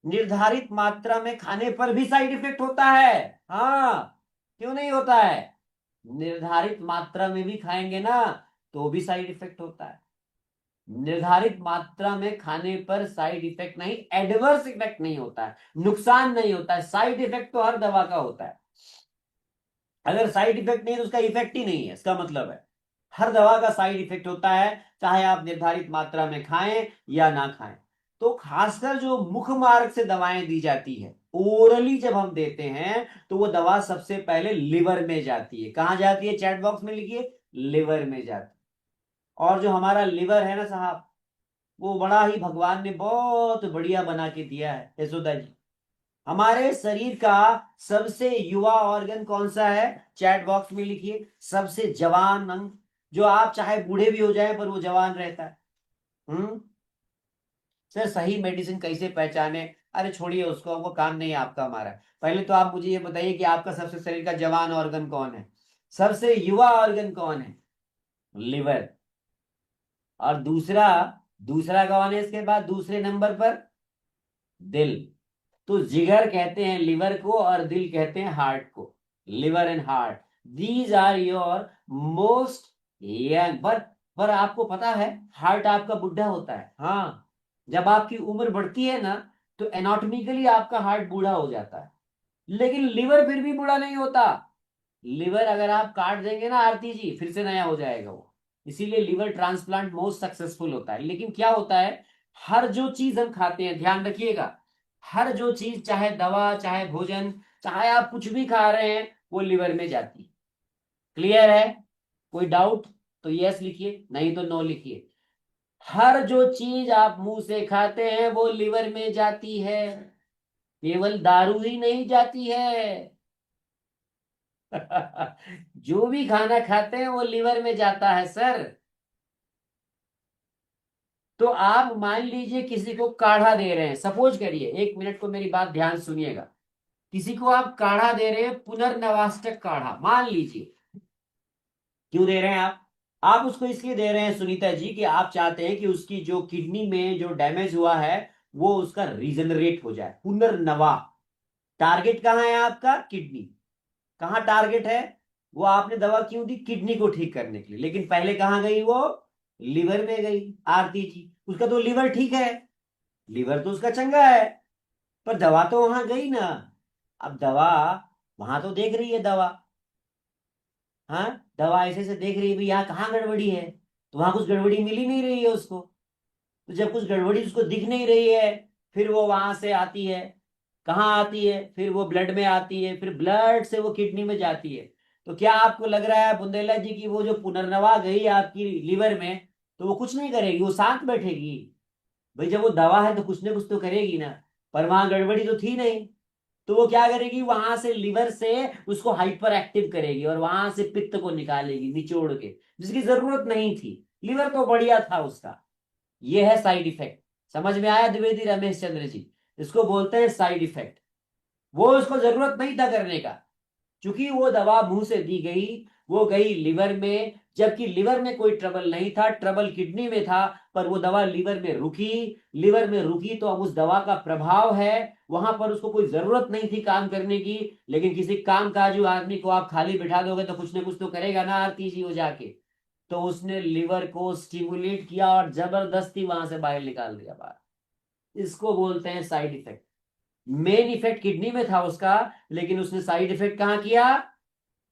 [SPEAKER 3] निर्धारित मात्रा में खाने पर भी साइड इफेक्ट होता है। हाँ, क्यों नहीं होता है? निर्धारित मात्रा में भी खाएंगे ना तो भी साइड इफेक्ट होता है। निर्धारित मात्रा में खाने पर साइड इफेक्ट नहीं, एडवर्स इफेक्ट नहीं होता है, नुकसान नहीं होता है। साइड इफेक्ट तो हर दवा का होता है। अगर साइड इफेक्ट नहीं है तो उसका इफेक्ट ही नहीं है, इसका मतलब है हर दवा का साइड इफेक्ट होता है, चाहे आप निर्धारित मात्रा में खाएं या ना खाएं। तो खासकर जो मुख मार्ग से दवाएं दी जाती है, ओरली जब हम देते हैं तो वो दवा सबसे पहले लिवर में जाती है। कहां जाती है? चैट बॉक्स में लिखिए, लिवर में जाती है। और जो हमारा लिवर है ना साहब, वो बड़ा ही भगवान ने बहुत बढ़िया बना के दिया है यशोदा जी। हमारे शरीर का सबसे युवा ऑर्गन कौन सा है? चैट बॉक्स में लिखिए, सबसे जवान अंग, जो आप चाहे बूढ़े भी हो जाए पर वो जवान रहता है। सर सही मेडिसिन कैसे पहचाने? अरे छोड़िए उसको, हमको काम नहीं है आपका हमारा। पहले तो आप मुझे ये बताइए कि आपका सबसे शरीर का जवान ऑर्गन कौन है, सबसे युवा ऑर्गन कौन है? लिवर। और दूसरा, दूसरा कौन है इसके बाद दूसरे नंबर पर? दिल। तो जिगर कहते हैं लिवर को और दिल कहते हैं हार्ट को। Liver and heart, these are your most young. पर आपको पता है हार्ट आपका बुढ़ा होता है। हाँ, जब आपकी उम्र बढ़ती है ना तो एनाटॉमिकली आपका हार्ट बूढ़ा हो जाता है, लेकिन लिवर फिर भी बूढ़ा नहीं होता। लिवर अगर आप काट देंगे ना आरती जी, फिर से नया हो जाएगा वो। इसीलिए लिवर ट्रांसप्लांट मोस्ट सक्सेसफुल होता है। लेकिन क्या होता है, हर जो चीज हम खाते हैं, ध्यान रखिएगा, हर जो चीज, चाहे दवा चाहे भोजन, चाहे आप कुछ भी खा रहे हैं, वो लिवर में जाती है। क्लियर है? कोई डाउट तो यस लिखिए, नहीं तो नो लिखिए। हर जो चीज आप मुंह से खाते हैं वो लिवर में जाती है, केवल दारू ही नहीं जाती है। जो भी खाना खाते हैं वो लिवर में जाता है सर। तो आप मान लीजिए किसी को काढ़ा दे रहे हैं, सपोज करिए, एक मिनट को मेरी बात ध्यान सुनिएगा। किसी को आप काढ़ा दे रहे हैं, पुनर्नवाष्टक काढ़ा मान लीजिए। क्यों दे रहे हैं आप उसको इसलिए दे रहे हैं सुनीता जी कि आप चाहते हैं कि उसकी जो किडनी में जो डैमेज हुआ है वो उसका रीजनरेट हो जाए, पुनर्नवा। टारगेट कहाँ है आपका? किडनी। कहाँ टारगेट है? वो आपने दवा क्यों दी? किडनी को ठीक करने के लिए। लेकिन पहले कहाँ गई वो? लिवर में गई आरती जी। उसका तो लीवर ठीक है, लीवर तो उसका चंगा है, पर दवा तो वहां गई ना। अब दवा वहां तो देख रही है दवा, हाँ, दवा ऐसे से देख रही है भी यहाँ कहाँ गड़बड़ी है, तो वहां कुछ गड़बड़ी मिल ही नहीं रही है उसको। तो जब कुछ गड़बड़ी उसको दिख नहीं रही है, फिर वो वहां से आती है, कहाँ आती है, फिर वो ब्लड में आती है, फिर ब्लड से वो किडनी में जाती है। तो क्या आपको लग रहा है बुंदेला जी की वो जो पुनर्नवा गई आपकी लीवर में, तो वो कुछ नहीं करेगी, वो शांत बैठेगी? भाई जब वो दवा है तो कुछ ना कुछ तो करेगी ना। पर वहां गड़बड़ी तो थी नहीं, तो वो क्या करेगी, वहां से लिवर से उसको हाइपर एक्टिव करेगी और वहां से पित्त को निकालेगी निचोड़ के, जिसकी जरूरत नहीं थी। लिवर तो बढ़िया था उसका। ये है साइड इफेक्ट। समझ में आया द्विवेदी रमेश चंद्र जी? इसको बोलते हैं साइड इफेक्ट। वो उसको जरूरत नहीं था करने का, क्योंकि वो दवा मुंह से दी गई, वो गई लिवर में, जबकि लिवर में कोई ट्रबल नहीं था, ट्रबल किडनी में था। पर वो दवा लिवर में रुकी, लिवर में रुकी तो अब उस दवा का प्रभाव है, वहां पर उसको कोई जरूरत नहीं थी काम करने की। लेकिन किसी काम काजू आदमी को आप खाली बिठा दोगे तो कुछ ना कुछ तो करेगा ना आरती जी हो जाके। तो उसने लिवर को स्टिमुलेट किया और जबरदस्ती वहां से बाहर निकाल दिया बाहर। इसको बोलते हैं side effect. Main effect kidney में था उसका, लेकिन उसने साइड इफेक्ट कहां किया?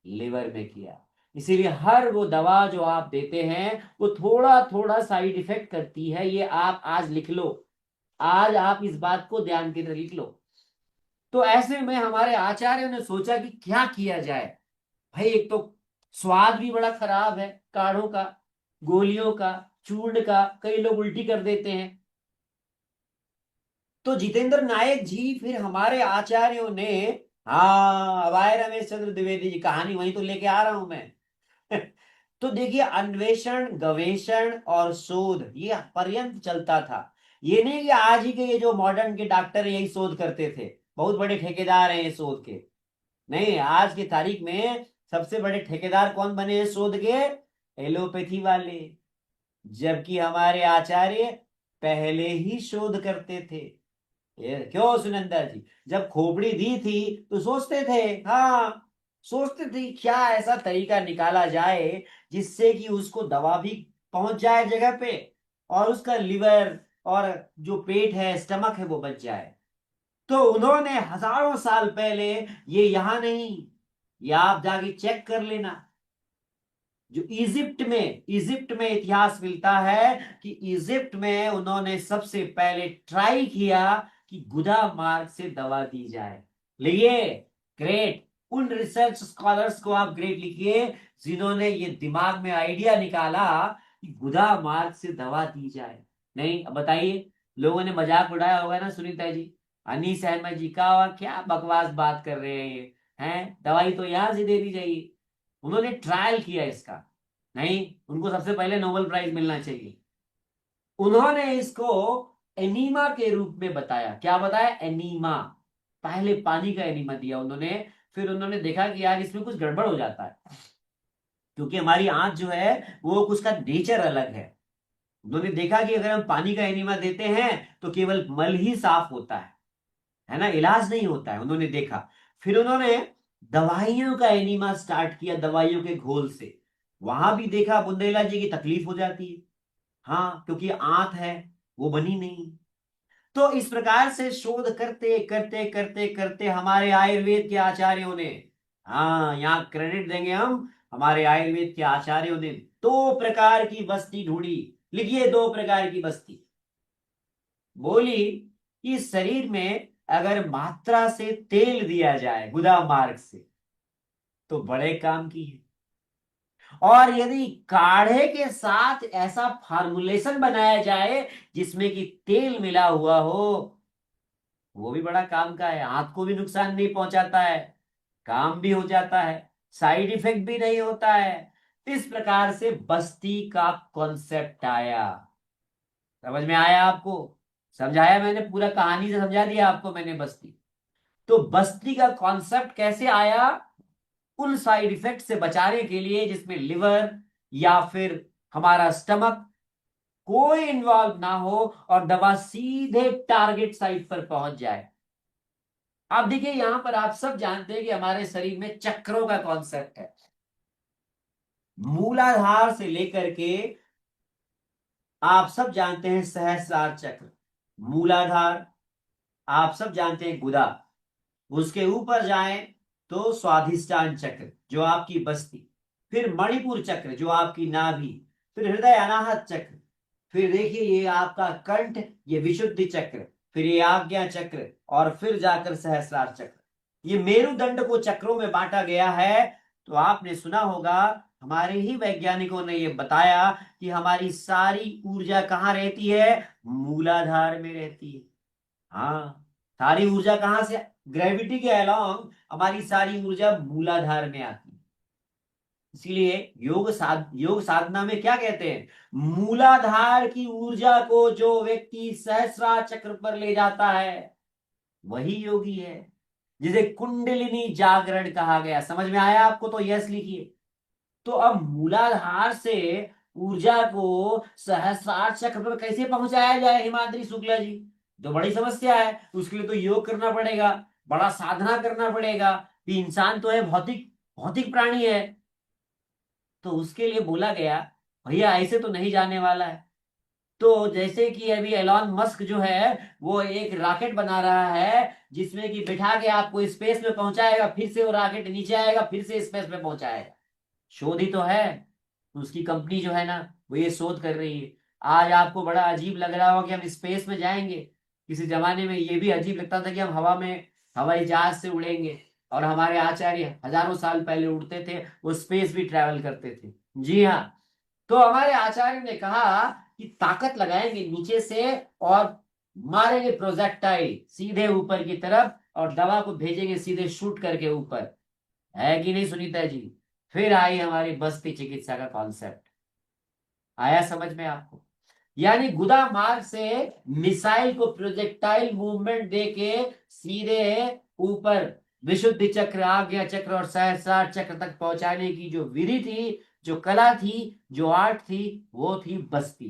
[SPEAKER 3] लिवर में किया। इसीलिए हर वो दवा जो आप देते हैं वो थोड़ा थोड़ा साइड इफेक्ट करती है, ये आप आज लिख लो। आज आप इस बात को ध्यान के अंदर लिख लो। तो ऐसे में हमारे आचार्यों ने सोचा कि क्या किया जाए। भाई एक तो स्वाद भी बड़ा खराब है काढ़ों का, गोलियों का, चूर्ण का, कई लोग उल्टी कर देते हैं। तो जितेंद्र नायक जी फिर हमारे आचार्यों ने, हाँ अब आए रमेश चंद्र द्विवेदी जी, कहानी वहीं तो लेके आ रहा हूं मैं। तो देखिए अन्वेषण, गवेषण और शोध ये पर्यंत चलता था। ये नहीं कि आज ही के ये जो मॉडर्न के डॉक्टर यही शोध करते थे, बहुत बड़े ठेकेदार हैं ये शोध के। नहीं, आज की तारीख में सबसे बड़े ठेकेदार कौन बने हैं शोध के? एलोपैथी वाले। जबकि हमारे आचार्य पहले ही शोध करते थे। ये क्यों सुनंदा जी? जब खोपड़ी दी थी तो सोचते थे, हाँ सोचते थे क्या ऐसा तरीका निकाला जाए जिससे कि उसको दवा भी पहुंच जाए जगह पे, और उसका लिवर और जो पेट है, स्टमक है, वो बच जाए। तो उन्होंने हजारों साल पहले, ये यहां नहीं, ये आप जाके चेक कर लेना, जो इजिप्ट में इतिहास मिलता है कि इजिप्ट में उन्होंने सबसे पहले ट्राई किया कि गुदा मार्ग से दवा दी जाए। लिखिए, ग्रेट। उन रिसर्च स्कॉलर्स को आप ग्रेट लिखिए जिन्होंने ये दिमाग में आइडिया निकाला कि गुदा मार्ग से दवा दी जाए। नहीं, अब बताइए, लोगों ने मजाक उड़ाया होगा ना सुनीता जी, अनीस अहमद जी का, क्या बकवास बात कर रहे हैं ये, हैं दवाई तो यहां से दे दी जाएगी। उन्होंने ट्रायल किया इसका। नहीं, उनको सबसे पहले नोबेल प्राइज मिलना चाहिए। उन्होंने इसको एनीमा के रूप में बताया। क्या बताया? एनीमा। पहले पानी का एनीमा दिया उन्होंने, फिर उन्होंने देखा कि यार इसमें कुछ गड़बड़ हो जाता है, क्योंकि हमारी आंख जो है वो कुछ का नेचर अलग है। उन्होंने देखा कि अगर हम पानी का एनीमा देते हैं तो केवल मल ही साफ होता है ना, इलाज नहीं होता है। उन्होंने देखा, फिर उन्होंने दवाइयों का एनीमा स्टार्ट किया, दवाइयों के घोल से। वहां भी देखा बुंदेला जी की तकलीफ हो जाती है, हाँ, क्योंकि आंत है वो बनी नहीं। तो इस प्रकार से शोध करते करते करते करते हमारे आयुर्वेद के आचार्यों ने, हाँ यहाँ क्रेडिट देंगे हम, हमारे आयुर्वेद के आचार्यों ने 2 प्रकार की बस्ती ढूंढी। लिखिए, 2 प्रकार की बस्ती। बोली कि शरीर में अगर मात्रा से तेल दिया जाए गुदा मार्ग से तो बड़े काम की है, और यदि काढ़े के साथ ऐसा फार्मूलेशन बनाया जाए जिसमें कि तेल मिला हुआ हो, वो भी बड़ा काम का है। हाथ को भी नुकसान नहीं पहुंचाता है, काम भी हो जाता है, साइड इफेक्ट भी नहीं होता है। इस प्रकार से बस्ती का कॉन्सेप्ट आया। समझ में आया आपको? समझाया मैंने, पूरा कहानी से समझा दिया आपको मैंने बस्ती। तो बस्ती का कॉन्सेप्ट कैसे आया? उन साइड इफेक्ट से बचाने के लिए जिसमें लिवर या फिर हमारा स्टमक कोई इन्वॉल्व ना हो और दवा सीधे टारगेट साइट पर पहुंच जाए। अब देखिए, यहां पर आप सब जानते हैं कि हमारे शरीर में चक्रों का कॉन्सेप्ट है। मूलाधार से लेकर के आप सब जानते हैं सहस्रार चक्र, मूलाधार, आप सब जानते हैं गुदा, उसके ऊपर जाएं तो स्वाधिष्ठान चक्र जो आपकी बस्ती, फिर मणिपुर चक्र जो आपकी नाभि, फिर हृदय अनाहत चक्र, फिर देखिए ये आपका कंठ, ये विशुद्धि चक्र, फिर ये आज्ञा चक्र, और फिर जाकर सहस्रार चक्र। ये मेरुदंड को चक्रों में बांटा गया है। तो आपने सुना होगा, हमारे ही वैज्ञानिकों ने ये बताया कि हमारी सारी ऊर्जा कहाँ रहती है, मूलाधार में रहती है। हाँ, सारी ऊर्जा कहां से, ग्रेविटी के अलोंग हमारी सारी ऊर्जा मूलाधार में आती है। इसीलिए योग साधना में क्या कहते हैं, मूलाधार की ऊर्जा को जो व्यक्ति सहस्रार चक्र पर ले जाता है वही योगी है, जिसे कुंडलिनी जागरण कहा गया। समझ में आया आपको? तो यस लिखिए। तो अब मूलाधार से ऊर्जा को सहस्रार चक्र पर कैसे पहुंचाया जाए हिमाद्री शुक्ला जी, तो बड़ी समस्या है। उसके लिए तो योग करना पड़ेगा, बड़ा साधना करना पड़ेगा। कि इंसान तो है भौतिक भौतिक प्राणी है, तो उसके लिए बोला गया भैया ऐसे तो नहीं जाने वाला है। तो जैसे कि अभी एलॉन मस्क जो है वो एक रॉकेट बना रहा है, जिसमें कि बिठा के आपको स्पेस में पहुंचाएगा, फिर से वो रॉकेट नीचे आएगा, फिर से स्पेस में पहुंचाएगा। शोध ही तो है। उसकी कंपनी जो है ना वो ये शोध कर रही है। आज आपको बड़ा अजीब लग रहा होगा कि हम स्पेस में जाएंगे, किसी जमाने में ये भी अजीब लगता था कि हम हवा में हवाई जहाज से उड़ेंगे, और हमारे आचार्य हजारों साल पहले उड़ते थे, वो स्पेस भी ट्रैवल करते थे। जी हाँ। तो हमारे आचार्य ने कहा कि ताकत लगाएंगे नीचे से और मारेंगे प्रोजेक्टाइल सीधे ऊपर की तरफ, और दवा को भेजेंगे सीधे शूट करके ऊपर। है कि नहीं सुनीता जी? फिर आई हमारी बस्ती चिकित्सा का कॉन्सेप्ट। आया समझ में आपको? यानी गुदा मार्ग से मिसाइल को प्रोजेक्टाइल मूवमेंट देके सीधे ऊपर विशुद्धि चक्र, आज्ञा चक्र और सहस्रार चक्र तक पहुंचाने की जो विधि थी, जो कला थी, जो आर्ट थी, वो थी बस्ती।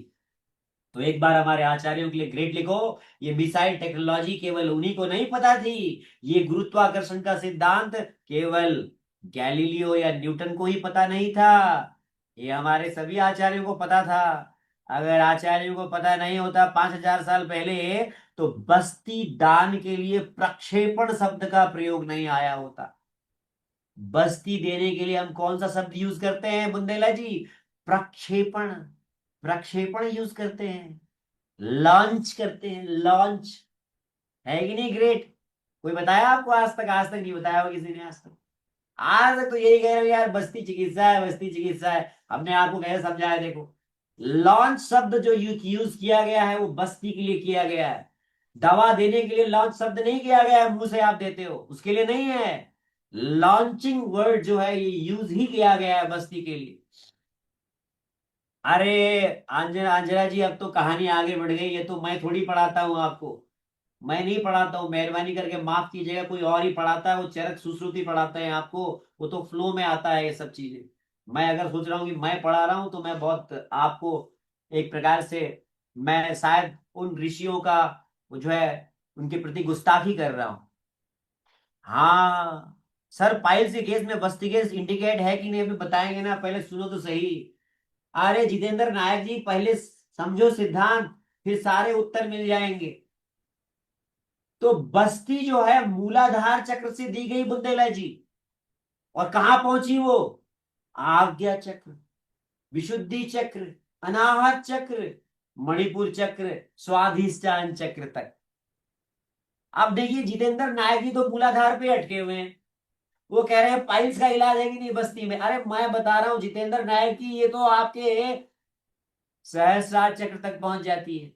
[SPEAKER 3] तो एक बार हमारे आचार्यों के लिए ग्रेट लिखो, ये मिसाइल टेक्नोलॉजी केवल उन्हीं को नहीं पता थी, ये गुरुत्वाकर्षण का सिद्धांत केवल गैलीलियो या न्यूटन को ही पता नहीं था, ये हमारे सभी आचार्यों को पता था। अगर आचार्यों को पता नहीं होता 5000 साल पहले, तो बस्ती दान के लिए प्रक्षेपण शब्द का प्रयोग नहीं आया होता। बस्ती देने के लिए हम कौन सा शब्द यूज करते हैं बुंदेला जी? प्रक्षेपण। प्रक्षेपण यूज करते हैं, लॉन्च करते हैं, लॉन्च। है कि नहीं ग्रेट? कोई बताया आपको आज तक? आज तक नहीं बताया होगा किसी ने आज तक। आज तक तो यही कह रहे हो यार, बस्ती चिकित्सा है, बस्ती चिकित्सा है। हमने आपको कैसे समझाया? देखो, लॉन्च शब्द जो यूज किया गया है वो बस्ती के लिए किया गया है। दवा देने के लिए लॉन्च शब्द नहीं किया गया है, मुंह से आप देते हो उसके लिए नहीं है। लॉन्चिंग वर्ड जो है ये यूज ही किया गया है बस्ती के लिए। अरे अंजना अंजना जी, अब तो कहानी आगे बढ़ गई। ये तो मैं थोड़ी पढ़ाता हूँ आपको, मैं नहीं पढ़ाता हूँ, मेहरबानी करके माफ कीजिएगा, कोई और ही पढ़ाता है। वो चरक सुश्रुति पढ़ाते हैं आपको, वो तो फ्लो में आता है ये सब चीजें। मैं अगर सोच रहा हूँ कि मैं पढ़ा रहा हूँ तो मैं बहुत आपको एक प्रकार से, मैं शायद उन ऋषियों का वो जो है उनके प्रति गुस्ताखी कर रहा हूँ। हाँ सर, पाइल्स के केस में बस्ती केस इंडिकेट है कि नहीं अभी बताएंगे ना, पहले सुनो तो सही। अरे जितेंद्र नायक जी, पहले समझो सिद्धांत, फिर सारे उत्तर मिल जाएंगे। तो बस्ती जो है मूलाधार चक्र से दी गई बुंदेला जी, और कहां पहुंची वो? आज्ञा चक्र, विशुद्धि चक्र, अनाहत चक्र, मणिपुर चक्र, स्वाधिष्ठान चक्र तक। अब देखिए जितेंद्र नायक जी तो मूलाधार पे अटके हुए हैं, वो कह रहे हैं पाइल्स का इलाज है कि नहीं बस्ती में। अरे मैं बता रहा हूं जितेंद्र नायक जी, ये तो आपके सहस्रार चक्र तक पहुंच जाती है।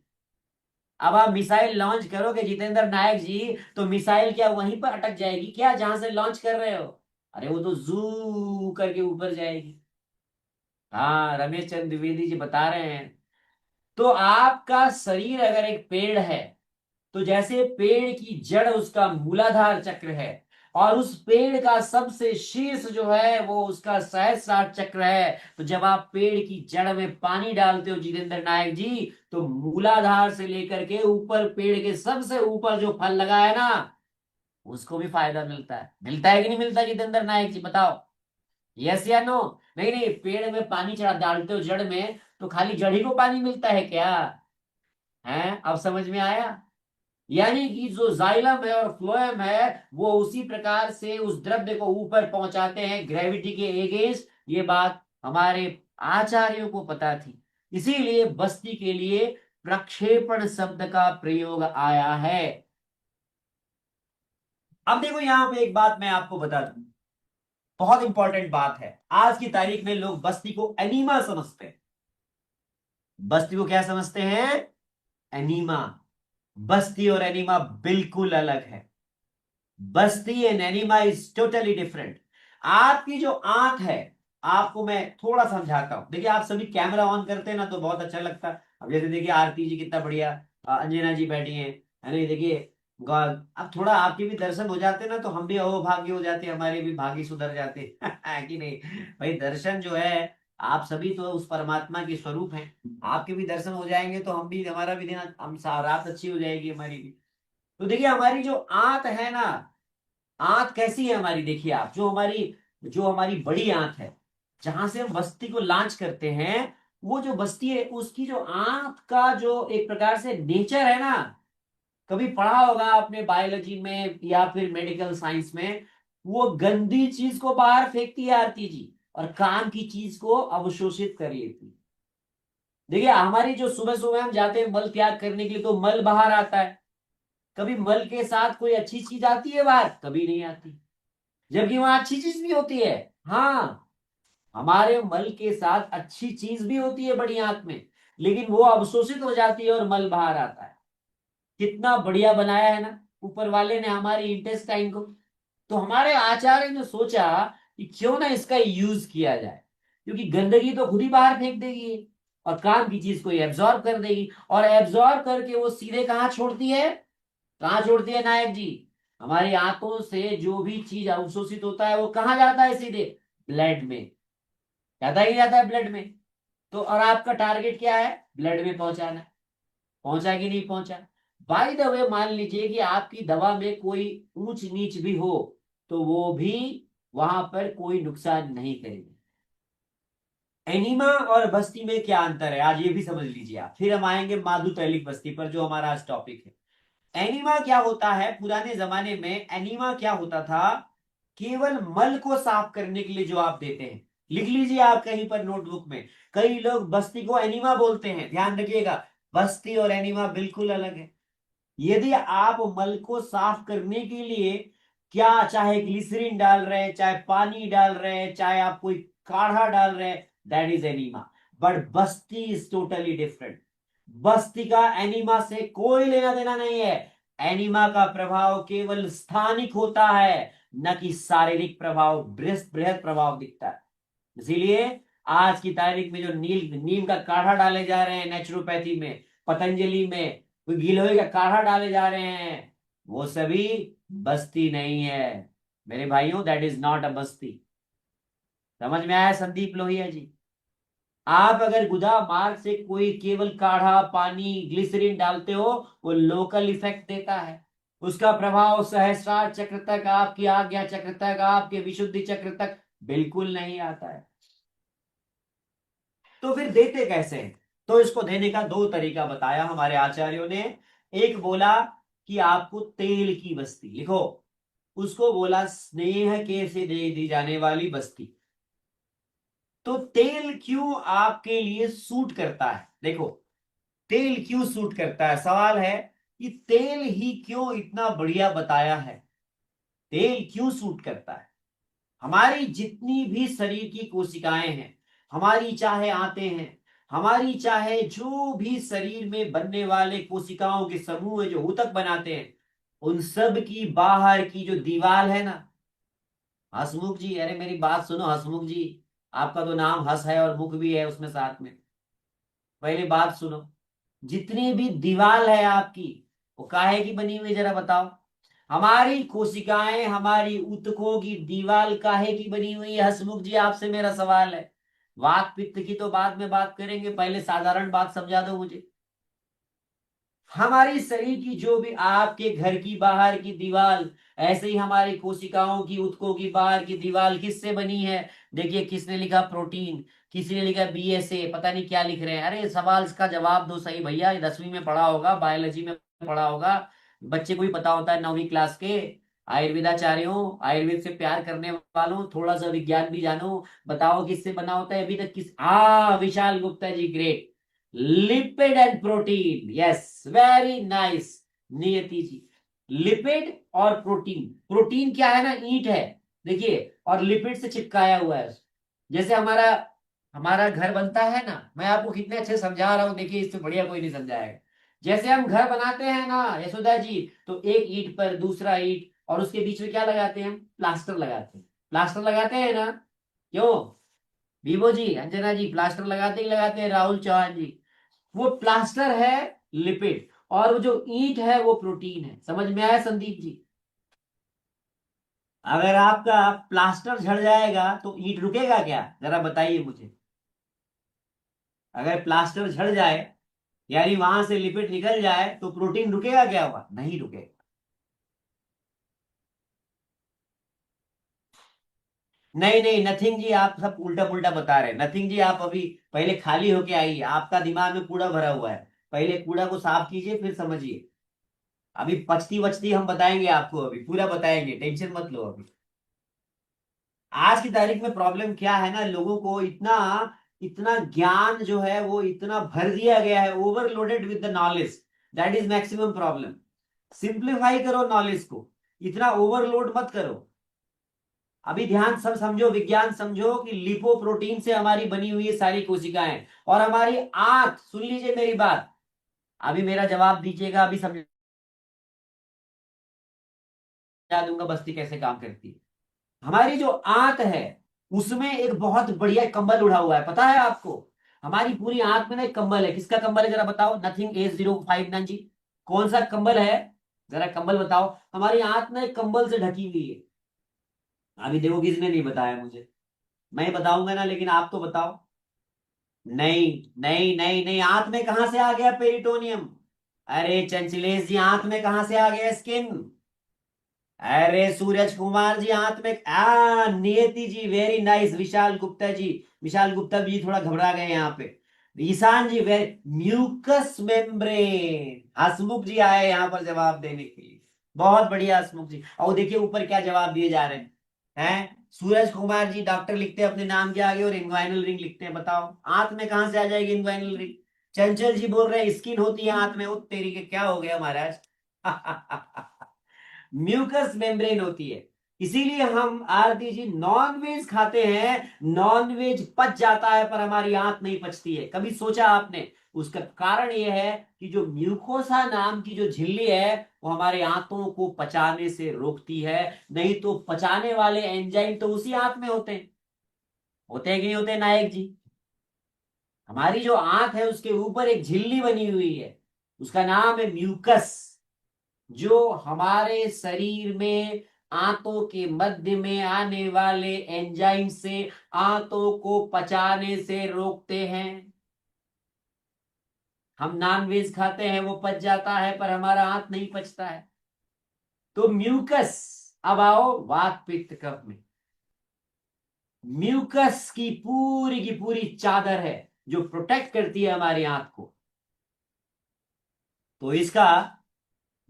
[SPEAKER 3] अब आप मिसाइल लॉन्च करोगे जितेंद्र नायक जी, तो मिसाइल क्या वहीं पर अटक जाएगी क्या जहां से लॉन्च कर रहे हो? अरे वो तो जू करके ऊपर जाएगी। हाँ, रमेश चंद्र द्विवेदी जी बता रहे हैं। तो आपका शरीर अगर एक पेड़ है, तो जैसे पेड़ की जड़ उसका मूलाधार चक्र है, और उस पेड़ का सबसे शीर्ष जो है वो उसका सहस्रार चक्र है। तो जब आप पेड़ की जड़ में पानी डालते हो जितेंद्र नायक जी, तो मूलाधार से लेकर के ऊपर पेड़ के सबसे ऊपर जो फल लगा है ना, उसको भी फायदा मिलता है। मिलता है कि नहीं मिलता जितेंद्र नायक जी, बताओ? यस या नो? नहीं नहीं, पेड़ में पानी चढ़ा डालते हो जड़ में, तो खाली जड़ ही को पानी मिलता है क्या? है, अब समझ में आया? यानी कि जो जाइलम है और फ्लोएम है वो उसी प्रकार से उस द्रव्य को ऊपर पहुंचाते हैं ग्रेविटी के अगेंस्ट। ये बात हमारे आचार्यों को पता थी, इसीलिए बस्ती के लिए प्रक्षेपण शब्द का प्रयोग आया है। अब देखो यहां पे एक बात मैं आपको बता दूं, बहुत इंपॉर्टेंट बात है। आज की तारीख में लोग बस्ती को एनीमा समझते हैं। बस्ती को क्या समझते हैं? एनीमा। बस्ती और एनीमा बिल्कुल अलग है। बस्ती and enema is totally different. आपकी जो आंख है, आपको मैं थोड़ा समझाता हूं। देखिए आप सभी कैमरा ऑन करते हैं ना तो बहुत अच्छा लगता है। अब जैसे देखिए आरती जी कितना बढ़िया, अंजना जी बैठी हैं, है ना? देखिए अब थोड़ा आपके भी दर्शन हो जाते हैं ना तो हम भी अहोभाग्य हो जाते हैं, हमारे भी भाग्य सुधर जाते हैं है कि नहीं? भाई दर्शन जो है, आप सभी तो उस परमात्मा के स्वरूप हैं, आपके भी दर्शन हो जाएंगे तो हम भी, हमारा भी दिन, हम रात अच्छी हो जाएगी हमारी भी। तो देखिए हमारी जो आंत है ना, आंत कैसी है हमारी? देखिए आप, जो हमारी बड़ी आंत है, जहां से हम बस्ती को लॉन्च करते हैं, वो जो बस्ती है उसकी जो आंत का जो एक प्रकार से नेचर है ना, कभी पढ़ा होगा आपने बायोलॉजी में या फिर मेडिकल साइंस में, वो गंदी चीज को बाहर फेंकती है आरती जी, और काम की चीज को अवशोषित कर लेती है। देखिए हमारी जो सुबह सुबह हम जाते हैं मल त्याग करने के लिए, तो मल बाहर आता है। कभी मल के साथ कोई अच्छी चीज आती है बाहर? कभी नहीं आती, जबकि वहां अच्छी चीज भी होती है। हाँ, हमारे मल के साथ अच्छी चीज भी होती है बड़ी आंत में, लेकिन वो अवशोषित हो जाती है और मल बाहर आता है। कितना बढ़िया बनाया है ना ऊपर वाले ने हमारी इंटेस्टाइन को। तो हमारे आचार्य ने सोचा कि क्यों ना इसका यूज किया जाए, क्योंकि गंदगी तो खुद ही बाहर फेंक देगी और काम की चीज को एब्जॉर्ब कर देगी, और एब्जॉर्ब करके वो सीधे कहाँ छोड़ती है? कहाँ छोड़ती है नायक जी? हमारी आंतों से जो भी चीज अवशोषित होता है वो कहाँ जाता है? सीधे ब्लड में जाता ही जाता है, ब्लड में। तो और आपका टारगेट क्या है? ब्लड में पहुंचाना। पहुंचा कि नहीं पहुंचा? बाय द वे मान लीजिए कि आपकी दवा में कोई ऊंच नीच भी हो तो वो भी वहां पर कोई नुकसान नहीं करेगी। एनीमा और बस्ती में क्या अंतर है आज ये भी समझ लीजिए आप, फिर हम आएंगे माधु तैलिक बस्ती पर जो हमारा आज टॉपिक है। एनीमा क्या होता है? पुराने जमाने में एनीमा क्या होता था? केवल मल को साफ करने के लिए जो आप देते हैं, लिख लीजिए आप कहीं पर नोटबुक में। कई लोग बस्ती को एनीमा बोलते हैं, ध्यान रखिएगा, बस्ती और एनीमा बिल्कुल अलग है। यदि आप मल को साफ करने के लिए क्या, चाहे ग्लिसरीन डाल रहे हैं, चाहे पानी डाल रहे हैं, चाहे आप कोई काढ़ा डाल रहे हैं, that is enema. But Basti is totally different. बस्ती का एनीमा से कोई लेना देना नहीं है। एनीमा का प्रभाव केवल स्थानिक होता है, न कि शारीरिक प्रभाव, बृहत बृहत प्रभाव दिखता है। इसीलिए आज की तारीख में जो नीम का काढ़ा डाले जा रहे हैं नेचुरोपैथी में, पतंजलि में कोई गिलोय का काढ़ा डाले जा रहे हैं, वो सभी बस्ती नहीं है मेरे भाइयों, दैट इज नॉट अ बस्ती। समझ में आया संदीप लोहिया जी? आप अगर गुदा मार्ग से कोई केवल काढ़ा, पानी, ग्लिसरीन डालते हो, वो लोकल इफेक्ट देता है। उसका प्रभाव सहस्रार चक्र तक, आपकी आज्ञा चक्र तक, आपके विशुद्धि चक्र तक बिल्कुल नहीं आता है। तो फिर देते कैसे हैं? तो इसको देने का दो तरीका बताया हमारे आचार्यों ने। एक बोला कि आपको तेल की बस्ती लिखो, उसको बोला स्नेह के से दे दी जाने वाली बस्ती। तो तेल क्यों आपके लिए सूट करता है? देखो तेल क्यों सूट करता है, सवाल है कि तेल ही क्यों इतना बढ़िया बताया है, तेल क्यों सूट करता है? हमारी जितनी भी शरीर की कोशिकाएं हैं, हमारी चाहे आंतें हैं, हमारी चाहे जो भी शरीर में बनने वाले कोशिकाओं के समूह है जो ऊतक बनाते हैं, उन सब की बाहर की जो दीवार है ना, हसमुख जी, अरे मेरी बात सुनो हसमुख जी, आपका तो नाम हस है और मुख भी है उसमें साथ में, पहले बात सुनो। जितनी भी दीवार है आपकी, वो काहे की बनी हुई जरा बताओ? हमारी कोशिकाएं, हमारी ऊतकों की दीवार काहे की बनी हुई है हसमुख जी? आपसे मेरा सवाल है। वात पित्त की तो बाद में बात करेंगे, पहले साधारण बात समझा दो मुझे। हमारी शरीर की जो भी आपके घर की बाहर की दीवार, ऐसे ही हमारी कोशिकाओं की, ऊतकों की बाहर की दीवार किससे बनी है? देखिए किसने लिखा प्रोटीन, किसी ने लिखा बीएसए, पता नहीं क्या लिख रहे हैं। अरे सवाल इसका जवाब दो सही भैया, 10वीं में पढ़ा होगा, बायोलॉजी में पढ़ा होगा, बच्चे को ही पता होता है 9वीं क्लास के। आयुर्वेदाचार्यों, आयुर्वेद से प्यार करने वालों, थोड़ा सा विज्ञान भी जानो, बताओ किससे बना होता है अभी तक? किस, Vishal Gupta ji, great. Lipid and protein, yes very nice. Niyati ji, lipid और प्रोटीन। प्रोटीन क्या है ना, ईंट है, देखिए, और लिपिड से चिपकाया हुआ है। जैसे हमारा हमारा घर बनता है ना, मैं आपको कितने अच्छे समझा रहा हूं, देखिए इससे बढ़िया कोई नहीं समझाएगा। जैसे हम घर बनाते हैं ना यशोदा जी, तो एक ईंट पर दूसरा ईंट, और उसके बीच में क्या लगाते हैं हम? प्लास्टर लगाते हैं। प्लास्टर लगाते हैं ना, क्यों? विभो जी, अंजना जी, प्लास्टर लगाते ही लगाते हैं, राहुल चौहान जी। वो प्लास्टर है लिपिड, और वो जो ईंट है वो प्रोटीन है। समझ में आया संदीप जी? अगर आपका प्लास्टर झड़ जाएगा तो ईंट रुकेगा क्या, जरा बताइए मुझे। अगर प्लास्टर झड़ जाए, यानी वहां से लिपिड निकल जाए, तो प्रोटीन रुकेगा क्या? हुआ नहीं रुकेगा। नहीं नहीं नथिंग जी, आप सब उल्टा पुल्टा बता रहे हैं। नथिंग जी, आप अभी पहले खाली होके आइए, आपका दिमाग में कूड़ा भरा हुआ है। पहले कूड़ा को साफ कीजिए, फिर समझिए। अभी पचती वचती हम बताएंगे आपको, अभी पूरा बताएंगे, टेंशन मत लो अभी। आज की तारीख में प्रॉब्लम क्या है ना, लोगों को इतना इतना ज्ञान जो है वो इतना भर दिया गया है, overloaded with the knowledge, that is maximum problem. Simplify करो नॉलेज को, इतना ओवरलोड मत करो। अभी ध्यान सब समझो, विज्ञान समझो कि लिपोप्रोटीन से हमारी बनी हुई है सारी कोशिकाएं। और हमारी आंत, सुन लीजिए मेरी बात, अभी मेरा जवाब दीजिएगा, अभी समझा दूंगा बस्ती कैसे काम करती है। हमारी जो आंत है उसमें एक बहुत बढ़िया कंबल उड़ा हुआ है, पता है आपको? हमारी पूरी आंत में ना एक कंबल है, किसका कंबल है जरा बताओ? नथिंग 8059 जी, कौन सा कंबल है? जरा कंबल बताओ। हमारी आंत ना एक कंबल से ढकी हुई है। अभी देखो किसने नहीं बताया मुझे, मैं बताऊंगा ना, लेकिन आप तो बताओ। नहीं नहीं नहीं नहीं, आंत में कहां से आ गया पेरिटोनियम? अरे चंचलेश जी, आंत में कहां से आ गया स्किन? अरे सूरज कुमार जी, आंत में नियति जी, वेरी नाइस। विशाल गुप्ता जी, विशाल गुप्ता जी थोड़ा घबरा गए यहाँ पे। ईशान जी, वेरी, म्यूकस मेम्ब्रेन। हसमुख जी आए यहाँ पर जवाब देने के लिए, बहुत बढ़िया हसमुख जी। और देखिए ऊपर क्या जवाब दिए जा रहे हैं। सूरज कुमार जी डॉक्टर लिखते हैं अपने नाम के आगे, और इन्वाइनल रिंग लिखते हैं। बताओ आंत में कहां से आ जाएगी इन्वाइनल रिंग? चंचल जी बोल रहे हैं स्किन होती है आंत में। वो तेरी के क्या हो गया महाराज? म्यूकस मेम्ब्रेन होती है। इसीलिए हम आरती जी नॉन वेज खाते हैं, नॉन वेज पच जाता है पर हमारी आंत नहीं पचती है। कभी सोचा आपने? उसका कारण यह है कि जो म्यूकोसा नाम की जो झिल्ली है वो हमारे आंतों को पचाने से रोकती है। नहीं तो पचाने वाले एंजाइम तो उसी आंत में होते हैं कि नहीं होते नायक जी? हमारी जो आंत है उसके ऊपर एक झिल्ली बनी हुई है, उसका नाम है म्यूकस, जो हमारे शरीर में आंतों के मध्य में आने वाले एंजाइम से आंतों को पचाने से रोकते हैं। हम नॉन वेज खाते हैं, वो पच जाता है पर हमारा आंत नहीं पचता है। तो म्यूकस, अब आओ वात पित्त कफ में। म्यूकस की पूरी चादर है जो प्रोटेक्ट करती है हमारी आंत को। तो इसका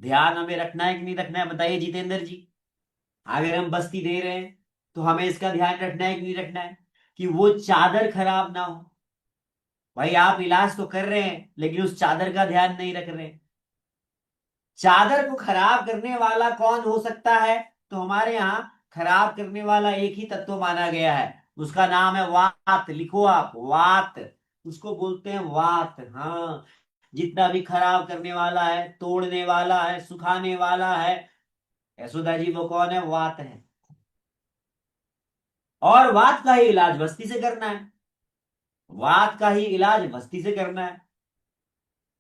[SPEAKER 3] ध्यान हमें रखना है कि नहीं रखना है, बताइए जितेंद्र जी? अगर हम बस्ती दे रहे हैं तो हमें इसका ध्यान रखना है कि नहीं रखना है, कि वो चादर खराब ना हो। भाई आप इलाज तो कर रहे हैं लेकिन उस चादर का ध्यान नहीं रख रहे। चादर को खराब करने वाला कौन हो सकता है? तो हमारे यहाँ खराब करने वाला एक ही तत्व माना गया है, उसका नाम है वात। लिखो आप, वात, उसको बोलते हैं वात। हाँ, जितना भी खराब करने वाला है, तोड़ने वाला है, सुखाने वाला है, यशोदा जी वो कौन है? वात है। और वात का ही इलाज बस्ती से करना है, वात का ही इलाज बस्ती से करना है।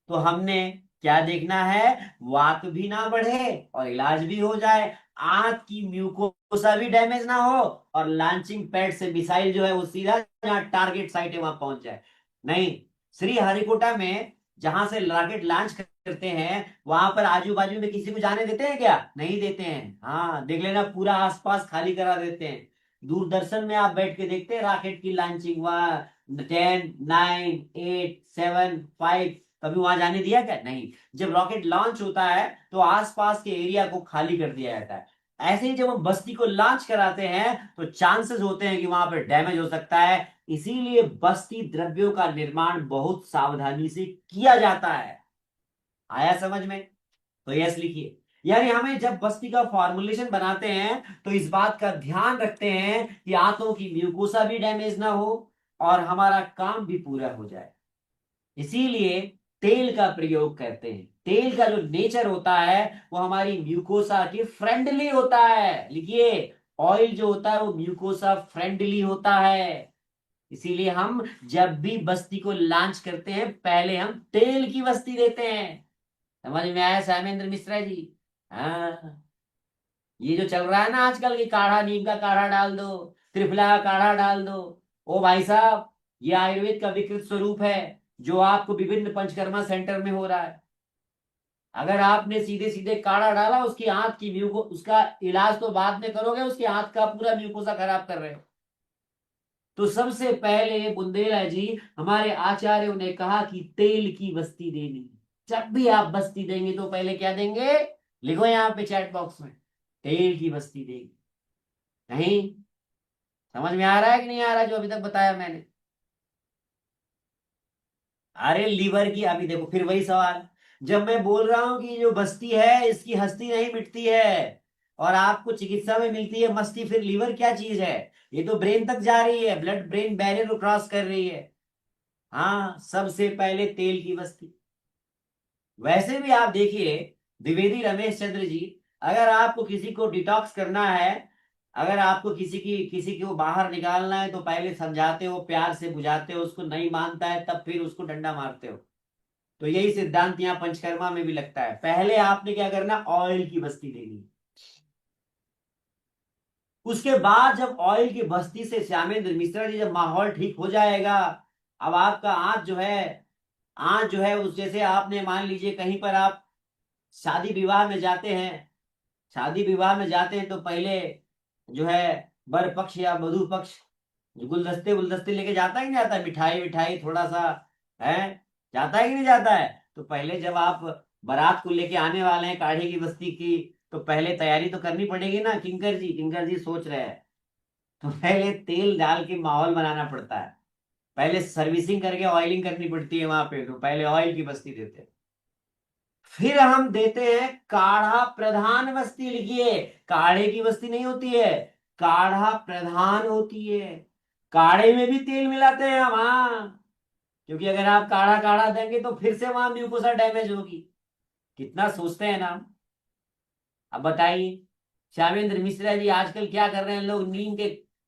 [SPEAKER 3] तो हमने क्या देखना है? वात भी ना बढ़े और इलाज भी हो जाए, आंत की म्यूकोसा भी डैमेज ना हो, और लॉन्चिंग पैड से मिसाइल जो है वो सीधा जहां टारगेट साइट है वहां पहुंच जाए। नहीं, श्री हरिकोटा में जहां से रॉकेट लॉन्च करते हैं वहां पर आजू बाजू में किसी को जाने देते हैं क्या? नहीं देते हैं। हाँ, देख लेना, पूरा आसपास खाली करा देते हैं। दूरदर्शन में आप बैठ के देखते हैं रॉकेट की लॉन्चिंग, वहां 10, 9, 8, 7, 5, कभी वहां जाने दिया क्या? नहीं। जब रॉकेट लॉन्च होता है तो आसपास के एरिया को खाली कर दिया जाता है। ऐसे ही जब हम बस्ती को लॉन्च कराते हैं तो चांसेस होते हैं कि वहां पर डैमेज हो सकता है। इसीलिए बस्ती द्रव्यों का निर्माण बहुत सावधानी से किया जाता है। आया समझ में? तो यस लिखिए। यानी हमें जब बस्ती का फॉर्मुलेशन बनाते हैं तो इस बात का ध्यान रखते हैं कि आंतों की म्यूकोसा भी डैमेज ना हो और हमारा काम भी पूरा हो जाए। इसीलिए तेल का प्रयोग करते हैं। तेल का जो नेचर होता है वो हमारी म्यूकोसा के फ्रेंडली होता है। लिखिए, ऑयल जो होता है वो म्यूकोसा फ्रेंडली होता है। इसीलिए हम जब भी बस्ती को लॉन्च करते हैं पहले हम तेल की बस्ती देते हैं। समझ में आया श्यामेंद्र मिश्रा जी? हाँ, ये जो चल रहा है ना आजकल की, काढ़ा, नीम का काढ़ा डाल दो, त्रिफला का काढ़ा डाल दो, ओ भाई साहब, ये आयुर्वेद का विकृत स्वरूप है जो आपको विभिन्न पंचकर्मा सेंटर में हो रहा है। अगर आपने सीधे सीधे काढ़ा डाला, उसकी आंत की म्यूको, उसका इलाज तो बाद में करोगे, उसकी आंत का पूरा म्यूकोसा खराब कर रहे हो। तो सबसे पहले बुंदेला जी, हमारे आचार्यों ने कहा कि तेल की बस्ती देनी। जब भी आप बस्ती देंगे तो पहले क्या देंगे? लिखो यहाँ पे चैट बॉक्स में, तेल की बस्ती देंगे। नहीं समझ में आ रहा है कि नहीं आ रहा जो अभी तक बताया मैंने? अरे लीवर की, अभी देखो फिर वही सवाल। जब मैं बोल रहा हूं कि जो बस्ती है इसकी हस्ती नहीं मिटती है और आपको चिकित्सा में मिलती है मस्ती, फिर लीवर क्या चीज है? ये तो ब्रेन तक जा रही है, ब्लड ब्रेन बैरियर को क्रॉस कर रही है। हाँ, सबसे पहले तेल की बस्ती। वैसे भी आप देखिए द्विवेदी रमेश चंद्र जी, अगर आपको किसी को डिटॉक्स करना है, अगर आपको किसी को बाहर निकालना है तो पहले समझाते हो, प्यार से बुझाते हो, उसको नहीं मानता है तब फिर उसको डंडा मारते हो। तो यही सिद्धांत यहाँ पंचकर्मा में भी लगता है। पहले आपने क्या करना? ऑयल की बस्ती देनी। उसके बाद जब ऑयल की बस्ती से श्यामेंद्र मिश्रा जी, जब माहौल ठीक हो जाएगा, अब आपका आंच जो है उस, जैसे आपने मान लीजिए कहीं पर आप शादी विवाह में जाते हैं, शादी विवाह में जाते हैं तो पहले जो है वर पक्ष या वधु पक्ष गुलदस्ते गुलदस्ते लेके जाता है कि नहीं जाता है, मिठाई विठाई थोड़ा सा है, जाता है कि नहीं जाता है? तो पहले जब आप बारात को लेके आने वाले हैं काढ़े की बस्ती की, तो पहले तैयारी तो करनी पड़ेगी ना। किंकर जी सोच रहे हैं, तो पहले तेल डाल के माहौल बनाना पड़ता है, पहले सर्विसिंग करके ऑयलिंग करनी पड़ती है वहां पे, तो पहले ऑयल की बस्ती देते हैं। फिर हम देते हैं काढ़ा प्रधान बस्ती। लिखिए, काढ़े की बस्ती नहीं होती है, काढ़ा प्रधान होती है। काढ़े में भी तेल मिलाते हैं हम, हाँ, क्योंकि अगर आप काढ़ा काढ़ा देंगे तो फिर से वहां म्यूकोसा डैमेज होगी। कितना सोचते हैं ना। अब बताइए, श्यामेंद्र मिश्रा जी आजकल क्या कर रहे हैं लोग?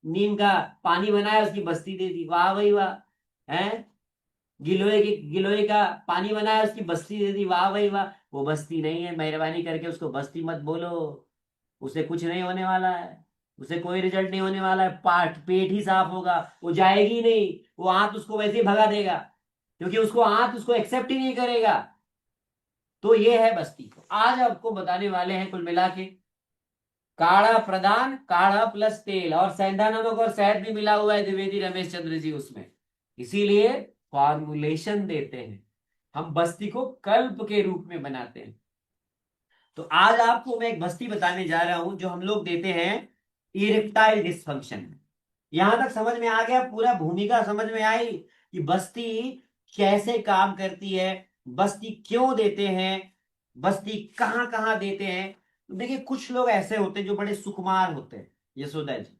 [SPEAKER 3] नीम का पानी बनाया, उसकी बस्ती दे दी, वाह भाई वाह। है, गिलोय का पानी बनाया, उसकी बस्ती दे दी, वाह भाई वाह। वो बस्ती नहीं है, मेहरबानी करके उसको बस्ती मत बोलो। उसे कुछ नहीं होने वाला है, उसे कोई रिजल्ट नहीं होने वाला है, पेट ही साफ होगा, वो जाएगी नहीं, वो आंत उसको वैसे ही भगा देगा, क्योंकि उसको आंत उसको एक्सेप्ट ही नहीं करेगा। तो ये है बस्ती। तो आज आपको बताने वाले हैं कुल मिला के काढ़ा प्रदान, काढ़ा प्लस तेल, और सेंधा नमक और शहद भी मिला हुआ है द्विवेदी रमेश चंद्र जी उसमें। इसीलिए फॉर्मुलेशन देते हैं, हम बस्ती को कल्प के रूप में बनाते हैं। तो आज आपको मैं एक बस्ती बताने जा रहा हूं जो हम लोग देते हैं इरेक्टाइल डिस्फंक्शन। यहां तक समझ में आ गया? पूरा भूमिका समझ में आई कि बस्ती कैसे काम करती है, बस्ती क्यों देते हैं, बस्ती कहां कहां देते हैं। तो देखिए, कुछ लोग ऐसे होते हैं जो बड़े सुकुमार होते हैं। यशोदा जी,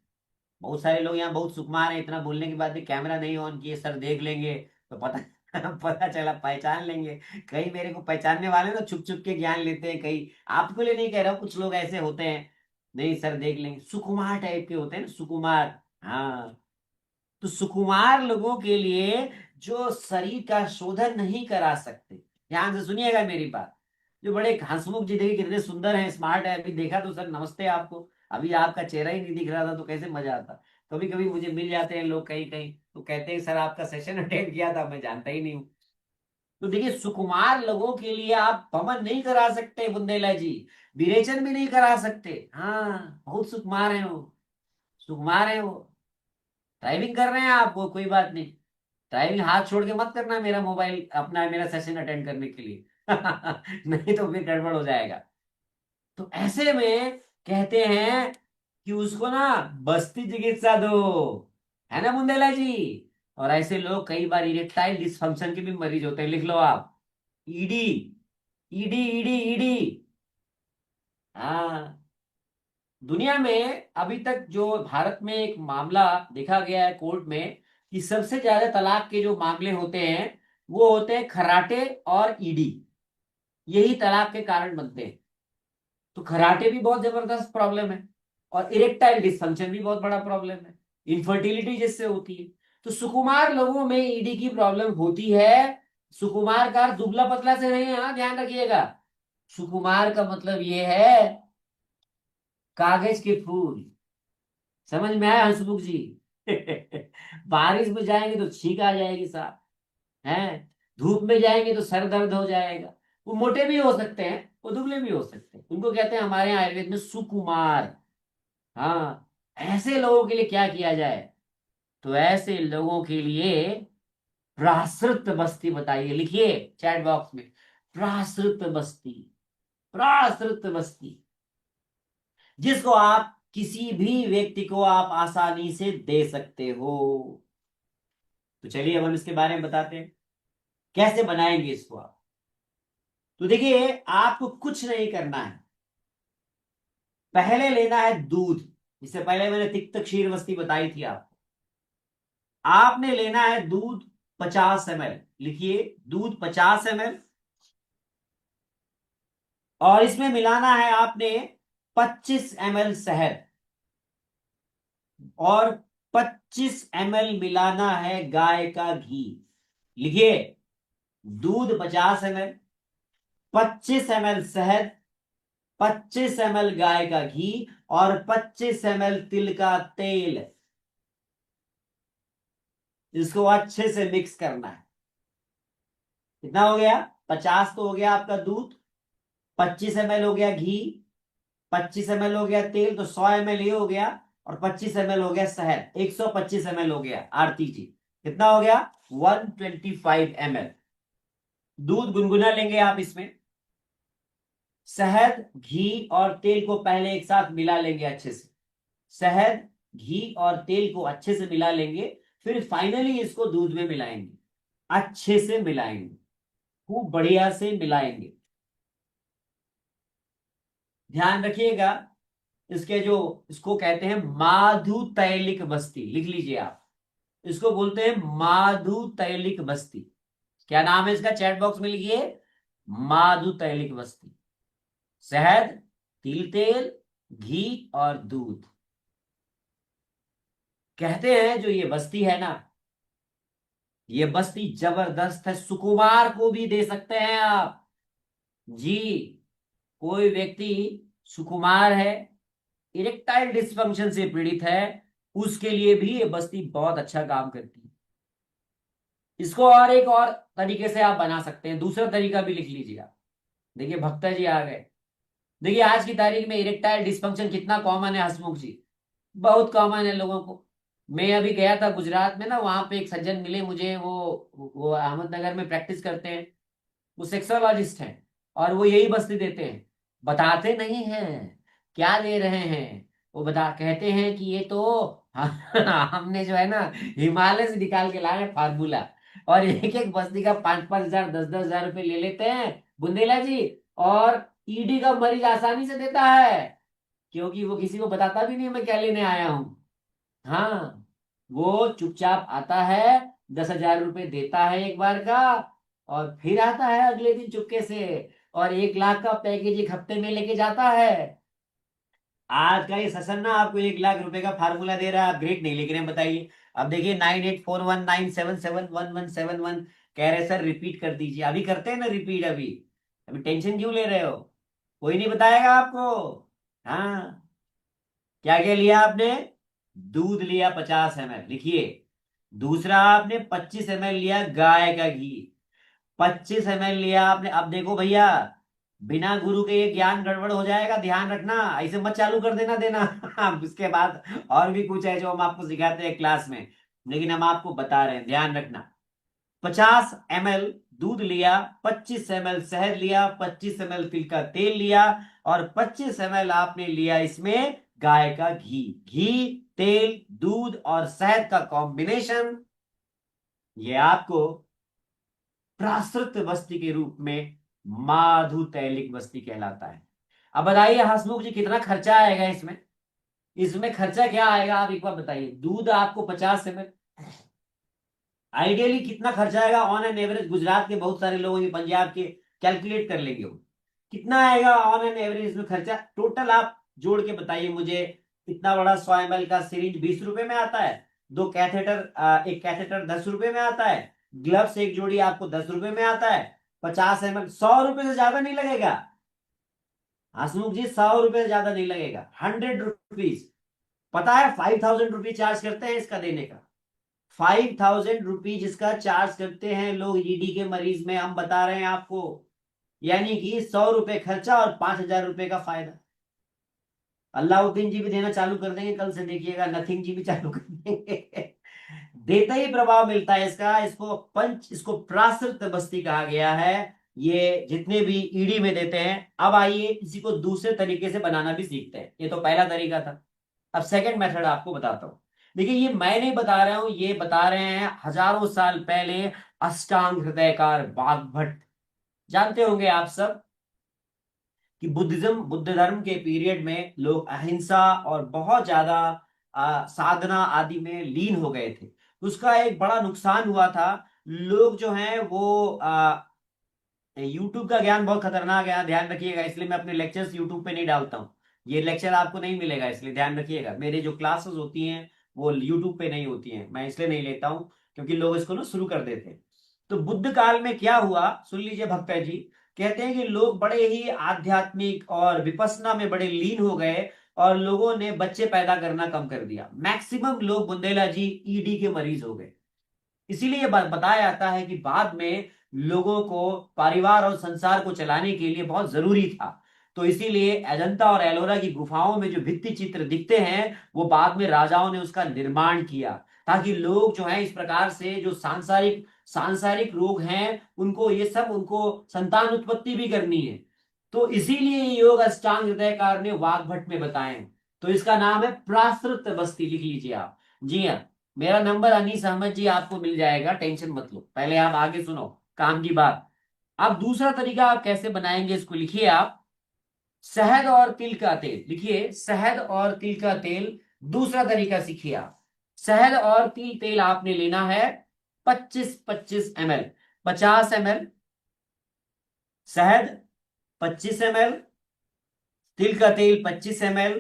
[SPEAKER 3] बहुत सारे लोग यहाँ बहुत सुकुमार हैं, इतना बोलने के बाद भी कैमरा नहीं ऑन किए, सर देख लेंगे तो पता पता चला, पहचान लेंगे। कई मेरे को पहचानने वाले ना छुप छुप के ज्ञान लेते हैं, कई आपको लिए नहीं कह रहा हूँ, कुछ लोग ऐसे होते हैं, नहीं सर देख लेंगे, सुकुमार टाइप के होते हैं ना, सुकुमार। हाँ, तो सुकुमार लोगों के लिए जो शरीर का शोधन नहीं करा सकते, ध्यान से सुनिएगा मेरी बात, जो बड़े हंसमुख जी, देखिए कितने सुंदर हैं, स्मार्ट है, अभी देखा तो सर नमस्ते आपको, अभी आपका चेहरा ही नहीं दिख रहा था तो कैसे मजा आता। कभी कभी मुझे मिल जाते हैं लोग कहीं कहीं, तो कहते हैं सर आपका सेशन अटेंड किया था, मैं जानता ही नहीं हूँ। तो देखिए सुकुमार लोगों के लिए आप पमन नहीं करा सकते बुंदेला जी, विरेचन भी नहीं करा सकते। हाँ बहुत सुकुमार है वो, सुकुमार है वो। ड्राइविंग कर रहे हैं आप, वो कोई बात नहीं, ड्राइविंग हाथ छोड़ के मत करना मेरा मोबाइल अपना मेरा सेशन अटेंड करने के लिए नहीं तो फिर गड़बड़ हो जाएगा। तो ऐसे में कहते हैं कि उसको ना बस्ती चिकित्सा दो, है ना बुंदेला जी। और ऐसे लोग कई बार इरेक्टाइल डिसफंक्शन के भी मरीज होते हैं, लिख लो आप, ईडी, ईडी ईडी ईडी। हाँ, दुनिया में अभी तक जो भारत में एक मामला देखा गया है कोर्ट में कि सबसे ज्यादा तलाक के जो मामले होते हैं वो होते हैं खर्राटे और ईडी, यही तलाक के कारण बनते हैं। तो खर्राटे भी बहुत जबरदस्त प्रॉब्लम है और इरेक्टाइल डिसफंक्शन भी बहुत बड़ा प्रॉब्लम है, इनफर्टिलिटी जिससे होती है। तो सुकुमार लोगों में ईडी की प्रॉब्लम होती है। सुकुमार का दुबला पतला से नहीं है, हाँ ध्यान रखिएगा। सुकुमार का मतलब ये है कागज के फूल, समझ में आया हंसमुख जी बारिश में जाएंगे तो छींक आ जाएगी साहब, हैं, धूप में जाएंगे तो सर दर्द हो जाएगा। वो मोटे भी हो सकते हैं, वो दुबले भी हो सकते हैं, उनको कहते हैं हमारे यहाँ आयुर्वेद में सुकुमार। हाँ, ऐसे लोगों के लिए क्या किया जाए, तो ऐसे लोगों के लिए प्राश्रित बस्ती बताइए, लिखिए चैट बॉक्स में, प्राश्रित बस्ती, प्राश्रित बस्ती, जिसको आप किसी भी व्यक्ति को आप आसानी से दे सकते हो। तो चलिए अब हम इसके बारे में बताते हैं कैसे बनाएंगे इसको आप। तो देखिए आपको कुछ नहीं करना है, पहले लेना है दूध, इससे पहले मैंने तिक्त क्षीर बस्ती बताई थी आपको। आपने लेना है दूध 50 ml, लिखिए दूध 50 ml, और इसमें मिलाना है आपने 25 ml शहद, और 25 ml मिलाना है गाय का घी। लिखिए दूध 50 ml, 25 ml शहद, 25 ml गाय का घी, और 25 ml तिल का तेल। इसको अच्छे से मिक्स करना है। कितना हो गया, 50 तो हो गया आपका दूध, 25 ml हो गया घी, 25 ml हो गया तेल, तो 100 ml ये हो गया, और 25 ml हो गया शहद, 125 ml हो गया आरती जी। कितना हो गया, 125 ml। दूध गुनगुना लेंगे आप, इसमें शहद घी और तेल को पहले एक साथ मिला लेंगे अच्छे से, शहद घी और तेल को अच्छे से मिला लेंगे, फिर फाइनली इसको दूध में मिलाएंगे, अच्छे से मिलाएंगे, खूब बढ़िया से मिलाएंगे। ध्यान रखिएगा, इसके जो, इसको कहते हैं माधु तैलिक बस्ती, लिख लीजिए आप, इसको बोलते हैं माधु तैलिक बस्ती। क्या नाम है इसका, चैट बॉक्स में लिखिए, माधु तैलिक बस्ती। शहद, तिल तेल, घी और दूध। कहते हैं जो ये बस्ती है ना, ये बस्ती जबरदस्त है, सुकुमार को भी दे सकते हैं आप जी। कोई व्यक्ति सुकुमार है, इरेक्टाइल डिसफंक्शन से पीड़ित है, उसके लिए भी ये बस्ती बहुत अच्छा काम करती है। इसको और एक और तरीके से आप बना सकते हैं, दूसरा तरीका भी लिख लीजिए आप। देखिए भक्ता जी आ गए। देखिए आज की तारीख में इरेक्टाइल डिसफंक्शन कितना कॉमन है हसमुख जी, बहुत कॉमन है लोगों को। मैं अभी गया था गुजरात में ना, वहां पे एक सज्जन मिले मुझे, वो अहमदनगर में प्रैक्टिस करते हैं, वो सेक्सोलॉजिस्ट हैं, और वो यही बस्ती देते हैं, बताते नहीं हैं क्या ले रहे हैं। वो बता कहते हैं कि ये तो हमने जो है ना हिमालय से निकाल के लाए फार्मूला, और एक एक बस्ती का 5-5 हजार 10-10 हजार रुपये ले लेते हैं बुंदेला जी। और ईडी का मरीज आसानी से देता है, क्योंकि वो किसी को बताता भी नहीं मैं क्या लेने आया हूं। हाँ, वो चुपचाप आता है, 10 हजार रुपये देता है एक बार का, और फिर आता है अगले दिन चुपके से, और 1 लाख का पैकेज एक हफ्ते में लेके जाता है। आज का ये सेशन ना आपको 1 लाख रुपए का फार्मूला दे रहा है, आप ग्रेट नहीं लिख रहे हैं, बताइए। अब देखिए 9841977111 कह रहे सर रिपीट कर दीजिए, अभी करते हैं ना रिपीट, अभी अभी टेंशन क्यों ले रहे हो, कोई नहीं बताएगा आपको। हाँ, क्या क्या लिया आपने, दूध लिया 50 ml, लिखिए। दूसरा आपने 25 ml लिया गाय का घी, 25 ml लिया आपने। अब देखो भैया, बिना गुरु के ये ज्ञान गड़बड़ हो जाएगा, ध्यान रखना, ऐसे मत चालू कर देना देना। उसके बाद और भी कुछ है जो हम आपको सिखाते हैं क्लास में, लेकिन हम आपको बता रहे हैं, ध्यान रखना। 50 ml दूध लिया, 25 ml शहद लिया, 25 ml तिल का तेल लिया, और 25 ml आपने लिया इसमें गाय का घी। घी, तेल, दूध और शहद का कॉम्बिनेशन, ये आपको प्राश्रित वस्ती के रूप में माधु तैलिक वस्ती कहलाता है। अब बताइए हसमुख जी, कितना खर्चा आएगा इसमें? इसमें खर्चा क्या आएगा आप एक बार बताइए। दूध आपको 50 ml, आइडियली कितना खर्चा आएगा ऑन एन एवरेज? गुजरात के बहुत सारे लोग हैं, पंजाब के, कैलकुलेट कर लेंगे वो कितना आएगा ऑन एन एवरेज इसमें खर्चा। टोटल आप जोड़ के बताइए मुझे। इतना बड़ा 100 ml का सिरिंज 20 रुपए में आता है, दो कैथेटर, एक कैथेटर 10 रुपए में आता है, ग्लव्स एक जोड़ी आपको 10 रुपए में आता है, 50 ml 100 रुपए से ज्यादा नहीं लगेगा हसमुख जी, 100 रुपए से ज्यादा नहीं लगेगा, 100 रुपीज। पता है 5000 रुपीज चार्ज करते हैं इसका देने का। 5000 रुपीज इसका चार्ज करते हैं लोग ईडी के मरीज में, हम बता रहे हैं आपको। यानी कि 100 रुपए खर्चा और 5000 रुपए का फायदा। अल्लाउद्दीन जी भी देना चालू कर देंगे कल से, देखिएगा, नथिंग जी भी चालू कर देंगे। देता ही प्रभाव मिलता है इसका। इसको प्राश्रित बस्ती कहा गया है। ये जितने भी ईडी में देते हैं। अब आइए इसी को दूसरे तरीके से बनाना भी सीखते हैं। ये तो पहला तरीका था, अब सेकंड मेथड आपको बताता हूं। देखिए, ये मैं नहीं बता रहा हूं, ये बता रहे हैं हजारों साल पहले अष्टांग हृदयकार वाग्भट। जानते होंगे आप सब कि बुद्ध धर्म के पीरियड में लोग अहिंसा और बहुत ज्यादा साधना आदि में लीन हो गए थे। उसका एक बड़ा नुकसान हुआ था। लोग जो हैं वो यूट्यूब का ज्ञान बहुत खतरनाक है, ध्यान रखिएगा, इसलिए मैं अपने लेक्चर्स यूट्यूब पे नहीं डालता हूँ। ये लेक्चर आपको नहीं मिलेगा, इसलिए ध्यान रखिएगा। मेरे जो क्लासेस होती हैं वो यूट्यूब पे नहीं होती हैं, मैं इसलिए नहीं लेता हूँ क्योंकि लोग इसको ना शुरू कर देते हैं। तो बुद्ध काल में क्या हुआ सुन लीजिए भक्ता जी। कहते हैं कि लोग बड़े ही आध्यात्मिक और विपස්සना में बड़े लीन हो गए और लोगों ने बच्चे पैदा करना कम कर दिया। मैक्सिमम लोग, बुंदेला जी, ईडी के मरीज हो गए। इसीलिए बताया जाता है कि बाद में लोगों को परिवार और संसार को चलाने के लिए बहुत जरूरी था। तो इसीलिए अजंता और एलोरा की गुफाओं में जो भित्ति चित्र दिखते हैं वो बाद में राजाओं ने उसका निर्माण किया, ताकि लोग जो है इस प्रकार से जो सांसारिक सांसारिक रोग हैं उनको, ये सब उनको संतान उत्पत्ति भी करनी है। तो इसीलिए ये योग अष्टांग हृदयकार ने वाग्भट में बताए। तो इसका नाम है प्राश्रित बस्ती, लिख लीजिए आप। जी हाँ, मेरा नंबर अनीस अहमद जी आपको मिल जाएगा, टेंशन मत लो। पहले आप आगे सुनो काम की बात। अब दूसरा तरीका आप कैसे बनाएंगे इसको लिखिए आप। शहद और तिल का तेल, लिखिए शहद और तिल का तेल। दूसरा तरीका सीखिए आप। शहद और तिल तेल आपने लेना है 25-25 ml। 50 ml शहद, 25 ml तिल का तेल, 25 ml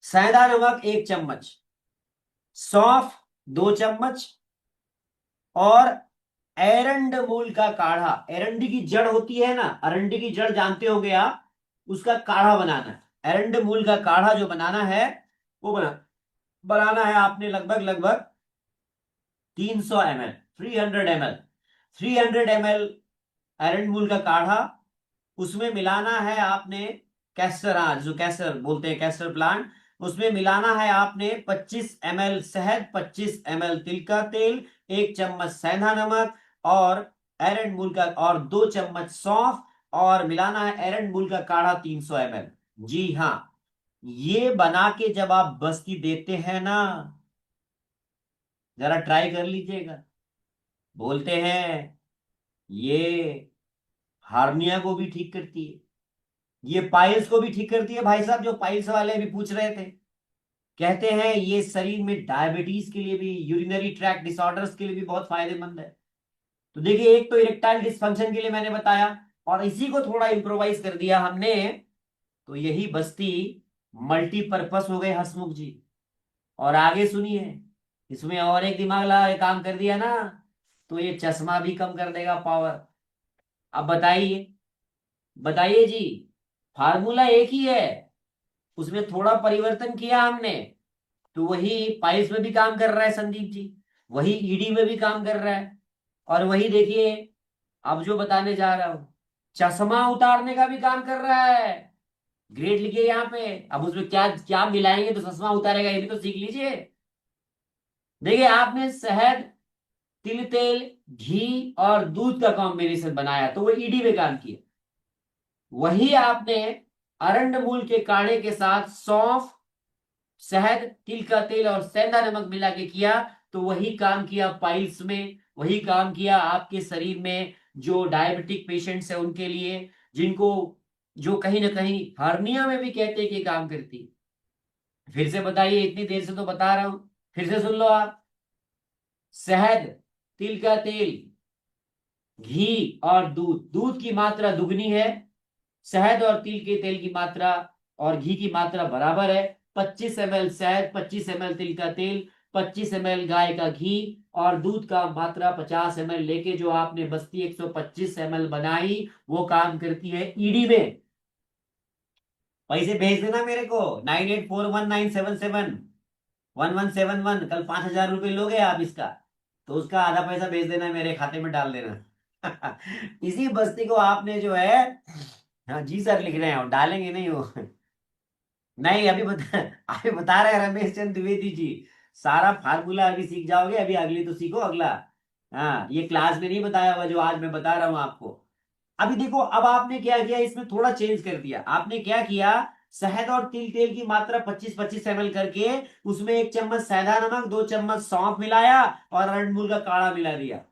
[SPEAKER 3] सेंधा नमक 1 चम्मच, सौंफ 2 चम्मच, और एरंड मूल का काढ़ा। एरंडी की जड़ होती है ना, अरंडी की जड़ जानते होंगे आप, उसका काढ़ा बनाना है। एरंड मूल का काढ़ा जो बनाना है वो बनाना है आपने लगभग 300 ml, 300 ml। 300 ml एरंड मूल का काढ़ा, उसमें मिलाना है आपने कैस्टर, जो कैस्टर बोलते हैं, कैस्टर प्लांट, उसमें मिलाना है आपने 25 ml शहद, 25 ml तिल का तेल, 1 चम्मच सेंधा नमक और एरंड मूल का, और 2 चम्मच सौंफ, और मिलाना है एरंड मूल का काढ़ा 300 ml। जी हाँ, ये बना के जब आप बस्ती देते हैं ना, जरा ट्राई कर लीजिएगा। बोलते हैं ये हार्निया को भी ठीक करती है, ये पाइल्स को भी ठीक करती है। भाई साहब जो पाइल्स वाले भी पूछ रहे थे, कहते हैं ये शरीर में डायबिटीज के लिए भी, यूरिनरी ट्रैक्ट डिसऑर्डर्स के लिए भी बहुत फायदेमंद है। तो देखिए, एक तो इरेक्टाइल डिसफंक्शन के लिए मैंने बताया, और इसी को थोड़ा इंप्रोवाइज कर दिया हमने, तो यही बस्ती मल्टीपर्पस हो गए हसमुख जी। और आगे सुनिए, इसमें और एक दिमाग लगा के काम कर दिया ना, तो ये चश्मा भी कम कर देगा पावर। अब बताइए बताइए जी, फार्मूला एक ही है, उसमें थोड़ा परिवर्तन किया हमने, तो वही पाइल्स में भी काम कर रहा है संदीप जी, वही ईडी में भी काम कर रहा है, और वही देखिए अब जो बताने जा रहा हूं, चश्मा उतारने का भी काम कर रहा है। ग्रेड लिखिए यहाँ पे। अब उसमें क्या क्या मिलाएंगे तो चश्मा उतारेगा, ये भी तो सीख लीजिए। देखिए, आपने शहद, तिल तेल, घी और दूध का कॉम्बिनेशन बनाया तो वो ईडी में काम किया। वही आपने अरंडमूल के काढ़े के साथ सौंफ, शहद, तिल का तेल और सेंधा नमक मिला के किया तो वही काम किया पाइल्स में। वही काम किया आपके शरीर में, जो डायबिटिक पेशेंट्स है उनके लिए, जिनको, जो कहीं ना कहीं हर्निया में भी कहते हैं कि काम करती है। फिर से बताइए, इतनी देर से तो बता रहा हूं, फिर से सुन लो आप। शहद, तिल का तेल, घी और दूध। दूध की मात्रा दुगनी है, शहद और तिल के तेल की मात्रा और घी की मात्रा बराबर है। 25 ml शहद, 25 ml तिल का तेल, 25 ml गाय का घी और दूध का मात्रा 50 ml लेके जो आपने बस्ती 125 ml बनाई, वो काम करती है ईडी में। पैसे भेज देना मेरे को, 984197711711। कल 5,000 रुपये लोगे आप इसका, तो उसका आधा पैसा भेज देना, मेरे खाते में डाल देना। इसी बस्ती को आपने जो है, हाँ जी सर लिख रहे हैं, और डालेंगे नहीं वो। नहीं, अभी बता रहे हैं रमेश चंद्र द्विवेदी जी। सारा फार्मूला अभी सीख जाओगे, अभी अगली तो सीखो अगला। हाँ, ये क्लास में नहीं बताया हुआ जो आज मैं बता रहा हूं आपको। अभी देखो, अब आपने क्या किया, इसमें थोड़ा चेंज कर दिया। आपने क्या किया, शहद और तिल तेल की मात्रा 25-25 ml करके उसमें 1 चम्मच सेंधा नमक, 2 चम्मच सौंफ मिलाया और अरंडमूल का काढ़ा मिला दिया।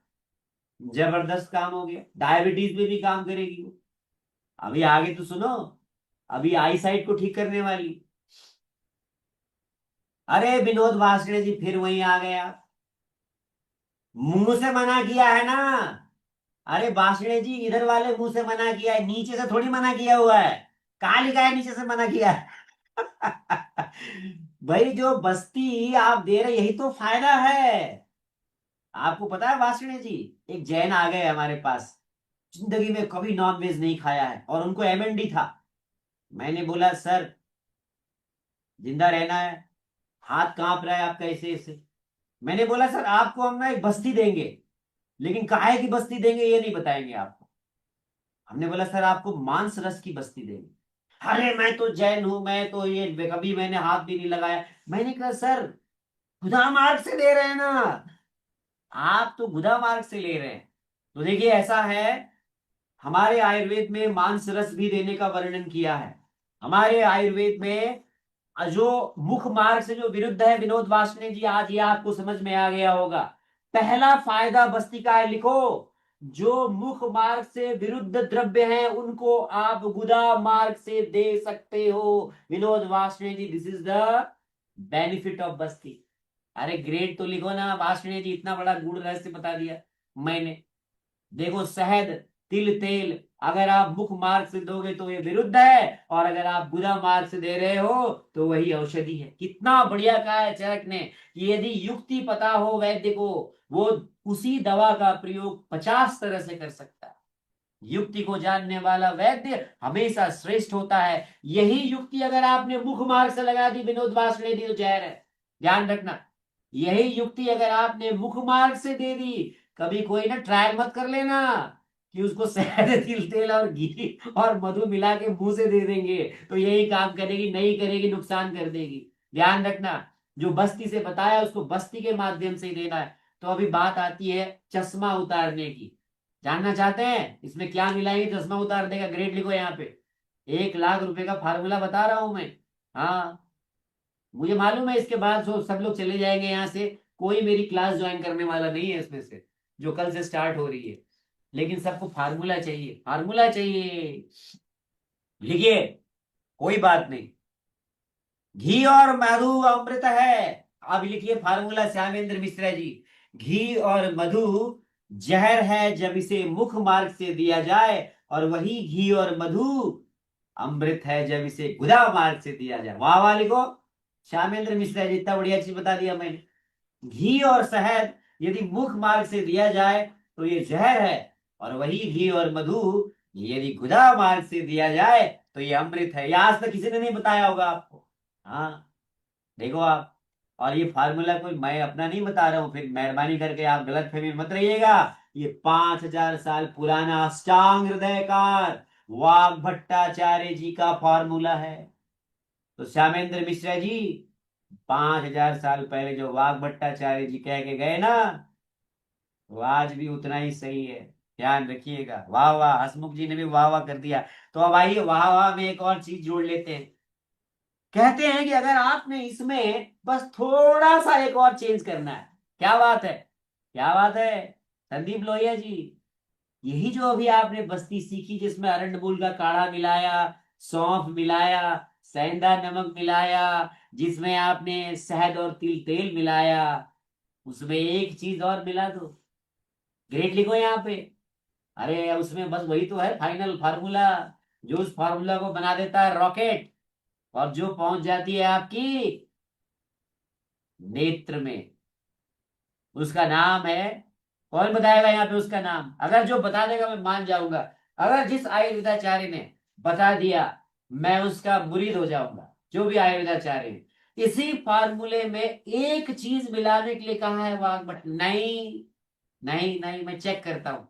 [SPEAKER 3] जबरदस्त काम हो गया, डायबिटीज में भी काम करेगी वो। अभी आगे तो सुनो, अभी आई साइट को ठीक करने वाली। अरे विनोद वासणे जी फिर वहीं आ गया। मुंह से मना किया है ना। अरे वासणे जी, इधर वाले मुंह से मना किया है, नीचे से थोड़ी मना किया हुआ है। कहाँ लिखा है नीचे से मना किया है? भाई, जो बस्ती आप दे रहे, यही तो फायदा है। आपको पता है वासणे जी, एक जैन आ गए हमारे पास, जिंदगी में कभी नॉन वेज नहीं खाया है और उनको एमएनडी था। मैंने बोला सर, जिंदा रहना है, हाथ कांप रहा है आपका ऐसे ऐसे। मैंने बोला सर, आपको हम ना एक बस्ती देंगे, लेकिन काहे की बस्ती देंगे ये नहीं बताएंगे आपको। हमने बोला सर, आपको मांस रस की बस्ती देंगे। अरे मैं तो जैन हूं, मैं तो ये कभी मैंने हाथ भी नहीं लगाया। मैंने कहा सर, खुदा मार्ग से दे रहे हैं ना, आप तो खुदा मार्ग से ले रहे हैं। तो देखिए ऐसा है, हमारे आयुर्वेद में मांस रस भी देने का वर्णन किया है। हमारे आयुर्वेद में जो मुख मार्ग से जो विरुद्ध है, विनोद वासने जी, आज ये आपको समझ में आ गया होगा। पहला फायदा बस्ती का है, लिखो, जो मुख मार्ग से विरुद्ध द्रव्य हैं उनको आप गुदा मार्ग से दे सकते हो। Vinod Vasne ji, this is the benefit of basti. अरे ग्रेड तो लिखो ना वासने जी, इतना बड़ा गूढ़ रहस्य बता दिया मैंने। देखो, शहद, तिल तेल अगर आप मुख मार्ग से दोगे तो ये विरुद्ध है, और अगर आप गुदा मार्ग से दे रहे हो तो वही औषधि है। कितना बढ़िया कहा है चरक ने कि यदि युक्ति पता हो वैद्य को, वो उसी दवा का प्रयोग 50 तरह से कर सकता है। युक्ति को जानने वाला वैद्य हमेशा श्रेष्ठ होता है। यही युक्ति अगर आपने मुख मार्ग से लगा दी, विनोद वासने दी, तो जहर है, ध्यान रखना। यही युक्ति अगर आपने मुख मार्ग से दे दी, कभी कोई ना ट्रायल मत कर लेना कि उसको शहद, तिल तेल और घी और मधु मिला के मुंह से दे देंगे तो यही काम करेगी, नहीं करेगी, नुकसान कर देगी। ध्यान रखना, जो बस्ती से बताया उसको बस्ती के माध्यम से ही देना है। तो अभी बात आती है चश्मा उतारने की। जानना चाहते हैं इसमें क्या मिलाएंगे चश्मा उतारने का? ग्रेड लिखो यहाँ पे, 1 लाख रुपए का फार्मूला बता रहा हूं मैं। हाँ, मुझे मालूम है इसके बाद सब लोग चले जाएंगे यहाँ से, कोई मेरी क्लास ज्वाइन करने वाला नहीं है इसमें से, जो कल से स्टार्ट हो रही है। लेकिन सबको फार्मूला चाहिए, फार्मूला चाहिए। लिखिए, कोई बात नहीं, घी और मधु अमृत है। अब लिखिए फार्मूला श्यामेंद्र मिश्रा जी, घी और मधु जहर है जब इसे मुख मार्ग से दिया जाए, और वही घी और मधु अमृत है जब इसे गुदा मार्ग से दिया जाए। वाह वाह, लिखो श्यामेंद्र मिश्रा जी, इतना बढ़िया चीज बता दिया मैंने। घी और शहद यदि मुख मार्ग से दिया जाए तो ये जहर है, और वही घी और मधु यदि गुदा मार्ग से दिया जाए तो ये अमृत है। ये आज तक किसी ने नहीं बताया होगा आपको। हाँ, देखो आप। और ये फार्मूला कोई मैं अपना नहीं बता रहा हूं, फिर मेहरबानी करके आप गलत फहमी मत रहिएगा ये 5000 साल पुराना अष्टांग हृदयकार वाघ भट्टाचार्य जी का फॉर्मूला है। तो श्यामेंद्र मिश्रा जी 5000 साल पहले जो वाघ भट्टाचार्य जी कह के गए ना, वो आज भी उतना ही सही है, ध्यान रखिएगा। वाह वाह, हसमुख जी ने भी वाह वाह कर दिया। तो अब आइए वाह वाह में एक और चीज जोड़ लेते हैं। कहते हैं कि अगर आपने इसमें बस थोड़ा सा एक और चेंज करना है, क्या बात है, क्या बात है संदीप लोहिया जी, यही जो अभी आपने बस्ती सीखी जिसमें अरंडबुल का काढ़ा मिलाया, सौंफ मिलाया, सेंधा नमक मिलाया, जिसमें आपने शहद और तिल तेल मिलाया, उसमें एक चीज और मिला दो, ग्रेट लिखो यहाँ पे। अरे उसमें बस वही तो है फाइनल फार्मूला, जो उस फार्मूला को बना देता है रॉकेट, और जो पहुंच जाती है आपकी नेत्र में। उसका नाम है, कौन बताएगा यहाँ पे उसका नाम? अगर जो बता देगा मैं मान जाऊंगा, अगर जिस आयुर्वेदाचार्य ने बता दिया मैं उसका मुरीद हो जाऊंगा, जो भी आयुर्वेदाचार्य है। इसी फार्मूले में एक चीज मिलाने के लिए कहा है वाघ बट नहीं, नहीं नहीं, मैं चेक करता हूं,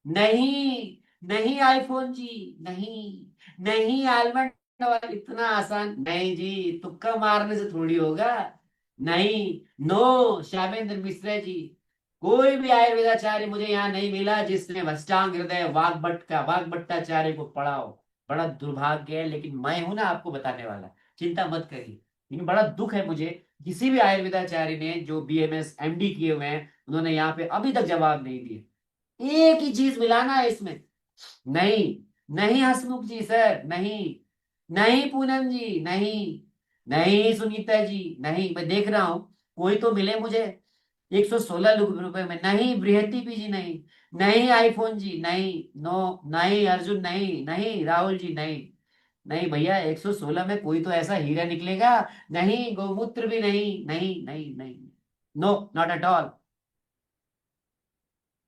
[SPEAKER 3] नहीं नहीं आईफोन जी, नहीं नहीं आलमंड ऑयल, इतना आसान नहीं जी, तुक्का मारने से थोड़ी होगा, नहीं। नो श्यामेंद्र मिश्रा जी, कोई भी आयुर्वेदाचार्य मुझे यहाँ नहीं मिला जिसने अष्टांग हृदय वाघ भट्टाचार्य को पढ़ा हो। बड़ा दुर्भाग्य है, लेकिन मैं हूं ना आपको बताने वाला, चिंता मत करिए। लेकिन बड़ा दुख है मुझे, किसी भी आयुर्वेदाचार्य ने जो बीएमएस एमडी किए हुए हैं उन्होंने यहाँ पे अभी तक जवाब नहीं दिए। एक ही चीज मिलाना है इसमें, नहीं नहीं हसमुख जी सर, नहीं नहीं पूनम जी, नहीं नहीं सुनीता जी, नहीं, मैं देख रहा हूं कोई तो मिले मुझे 116 रुपए में, नहीं बृहति पी जी, नहीं नहीं आईफोन जी, नहीं नो, नहीं अर्जुन, नहीं नहीं राहुल जी, नहीं नहीं भैया 116 में कोई तो ऐसा हीरा निकलेगा, नहीं गौमूत्र भी नहीं, नहीं नहीं नहीं, नो नॉट एट ऑल,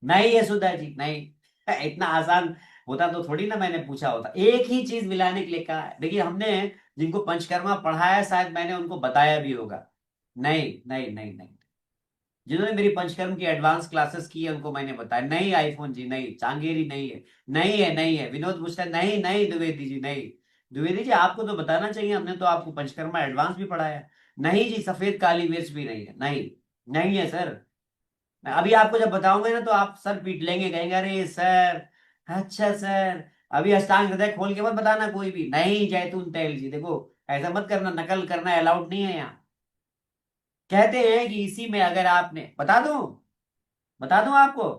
[SPEAKER 3] नहीं है सुधा जी, नहीं। इतना आसान होता तो थोड़ी ना मैंने पूछा होता, एक ही चीज मिलाने के लिए कहा है। देखिए हमने जिनको पंचकर्मा पढ़ाया है शायद मैंने उनको बताया भी होगा, नहीं नहीं नहीं नहीं, जिन्होंने मेरी पंचकर्म की एडवांस क्लासेस की है उनको मैंने बताया, नहीं आईफोन जी, नहीं चांगेरी, नहीं है, नहीं है, नहीं है विनोद मुस्ता, नहीं नहीं द्विवेदी जी, नहीं द्विवेदी जी आपको तो बताना चाहिए, हमने तो आपको पंचकर्मा एडवांस भी पढ़ाया। नहीं जी सफेद काली मिर्च भी नहीं है, नहीं नहीं है सर। मैं अभी आपको जब बताऊंगा ना तो आप सर पीट लेंगे, कहेंगे अरे सर, अच्छा सर, अभी अष्टांग हृदय खोल के मत बताना कोई भी, नहीं जैतून तेल जी, देखो ऐसा मत करना, नकल करना अलाउड नहीं है यहाँ। कहते हैं कि इसी में अगर आपने, बता दूं आपको,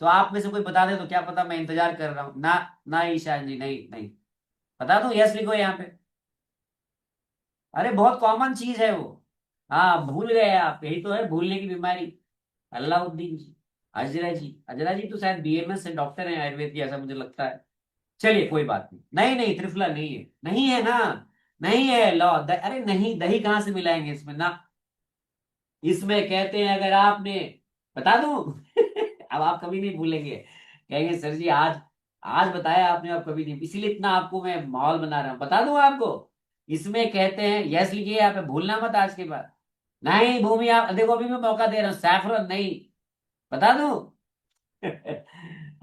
[SPEAKER 3] तो आप में से कोई बता दे तो क्या पता, मैं इंतजार कर रहा हूं ना। ना ईशान जी, नहीं नहीं, बता दूं, यस लिखो यहाँ पे। अरे बहुत कॉमन चीज है वो, हाँ भूल गए आप, यही तो है भूलने की बीमारी। अल्लाउद्दीन जी, अजरा जी तो शायद बीएमएस से डॉक्टर हैं आयुर्वेद की, ऐसा मुझे लगता है। चलिए कोई बात नहीं, नहीं नहीं त्रिफला नहीं है, नहीं है ना, नहीं है लॉ अरे नहीं, दही कहाँ से मिलाएंगे इसमें ना। इसमें कहते हैं अगर आपने, बता दूं अब आप कभी नहीं भूलेंगे, कहेंगे सर जी आज आज बताया आपने, आप कभी नहीं, इसीलिए इतना आपको मैं माहौल बना रहा हूं, बता दूं आपको। इसमें कहते हैं, यस लिखिए यहाँ पे, भूलना मत आज के बाद। नहीं भूमि, आप देखो अभी मैं मौका दे रहा हूँ, सैफरन नहीं, बता दूं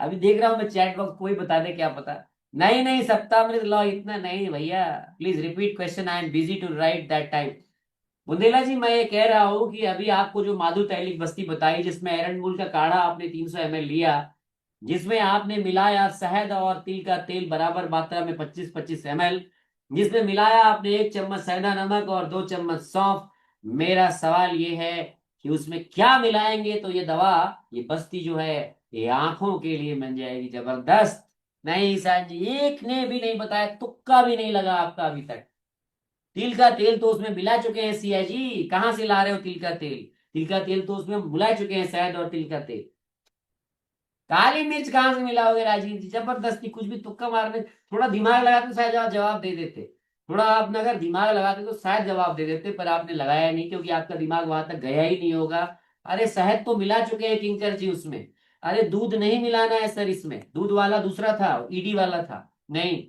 [SPEAKER 3] अभी देख रहा हूं मैं चैट बॉक्स, कोई बता दे क्या पता। नहीं नहीं सप्तामृत लॉ, इतना नहीं भैया, please repeat question, I am busy to write that type. Bundela ji मैं ये कह रहा हूं कि अभी आपको जो माधु तैलिक बस्ती बताई, जिसमें एरंडमुल का काढ़ा आपने 300 ml लिया, जिसमें आपने मिलाया शहद और तिल का तेल बराबर मात्रा में 25-25 ml, जिसमें मिलाया आपने 1 चम्मच सेंधा नमक और 2 चम्मच सौंफ। मेरा सवाल ये है कि उसमें क्या मिलाएंगे तो ये दवा, ये बस्ती जो है, ये आंखों के लिए बन जाएगी जबरदस्त। नहीं ईशान जी, एक ने भी नहीं बताया, तुक्का भी नहीं लगा आपका अभी तक। तिल का तेल तो उसमें मिला चुके हैं सिया जी, कहां से ला रहे हो तिल का तेल? तिल का तेल तो उसमें मिला चुके हैं, शहद और तिल का तेल। काली मिर्च कहां से मिलाओगे राजीव जी? जबरदस्ती कुछ भी तुक्का मारने, थोड़ा दिमाग लगाते तो शायद आप जवाब दे देते, थोड़ा आपने अगर दिमाग लगाते तो शायद जवाब दे देते, पर आपने लगाया नहीं क्योंकि आपका दिमाग वहां तक गया ही नहीं होगा। अरे शहद तो मिला चुके हैं किंकर जी उसमें, अरे दूध नहीं मिलाना है सर, इसमें दूध वाला दूसरा था, ईडी वाला था, नहीं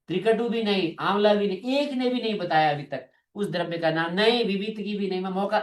[SPEAKER 3] त्रिकटु भी नहीं, आंवला भी नहीं, एक ने भी नहीं बताया अभी तक उस द्रव्य का नाम, नहीं विविध की भी नहीं। मैं मौका,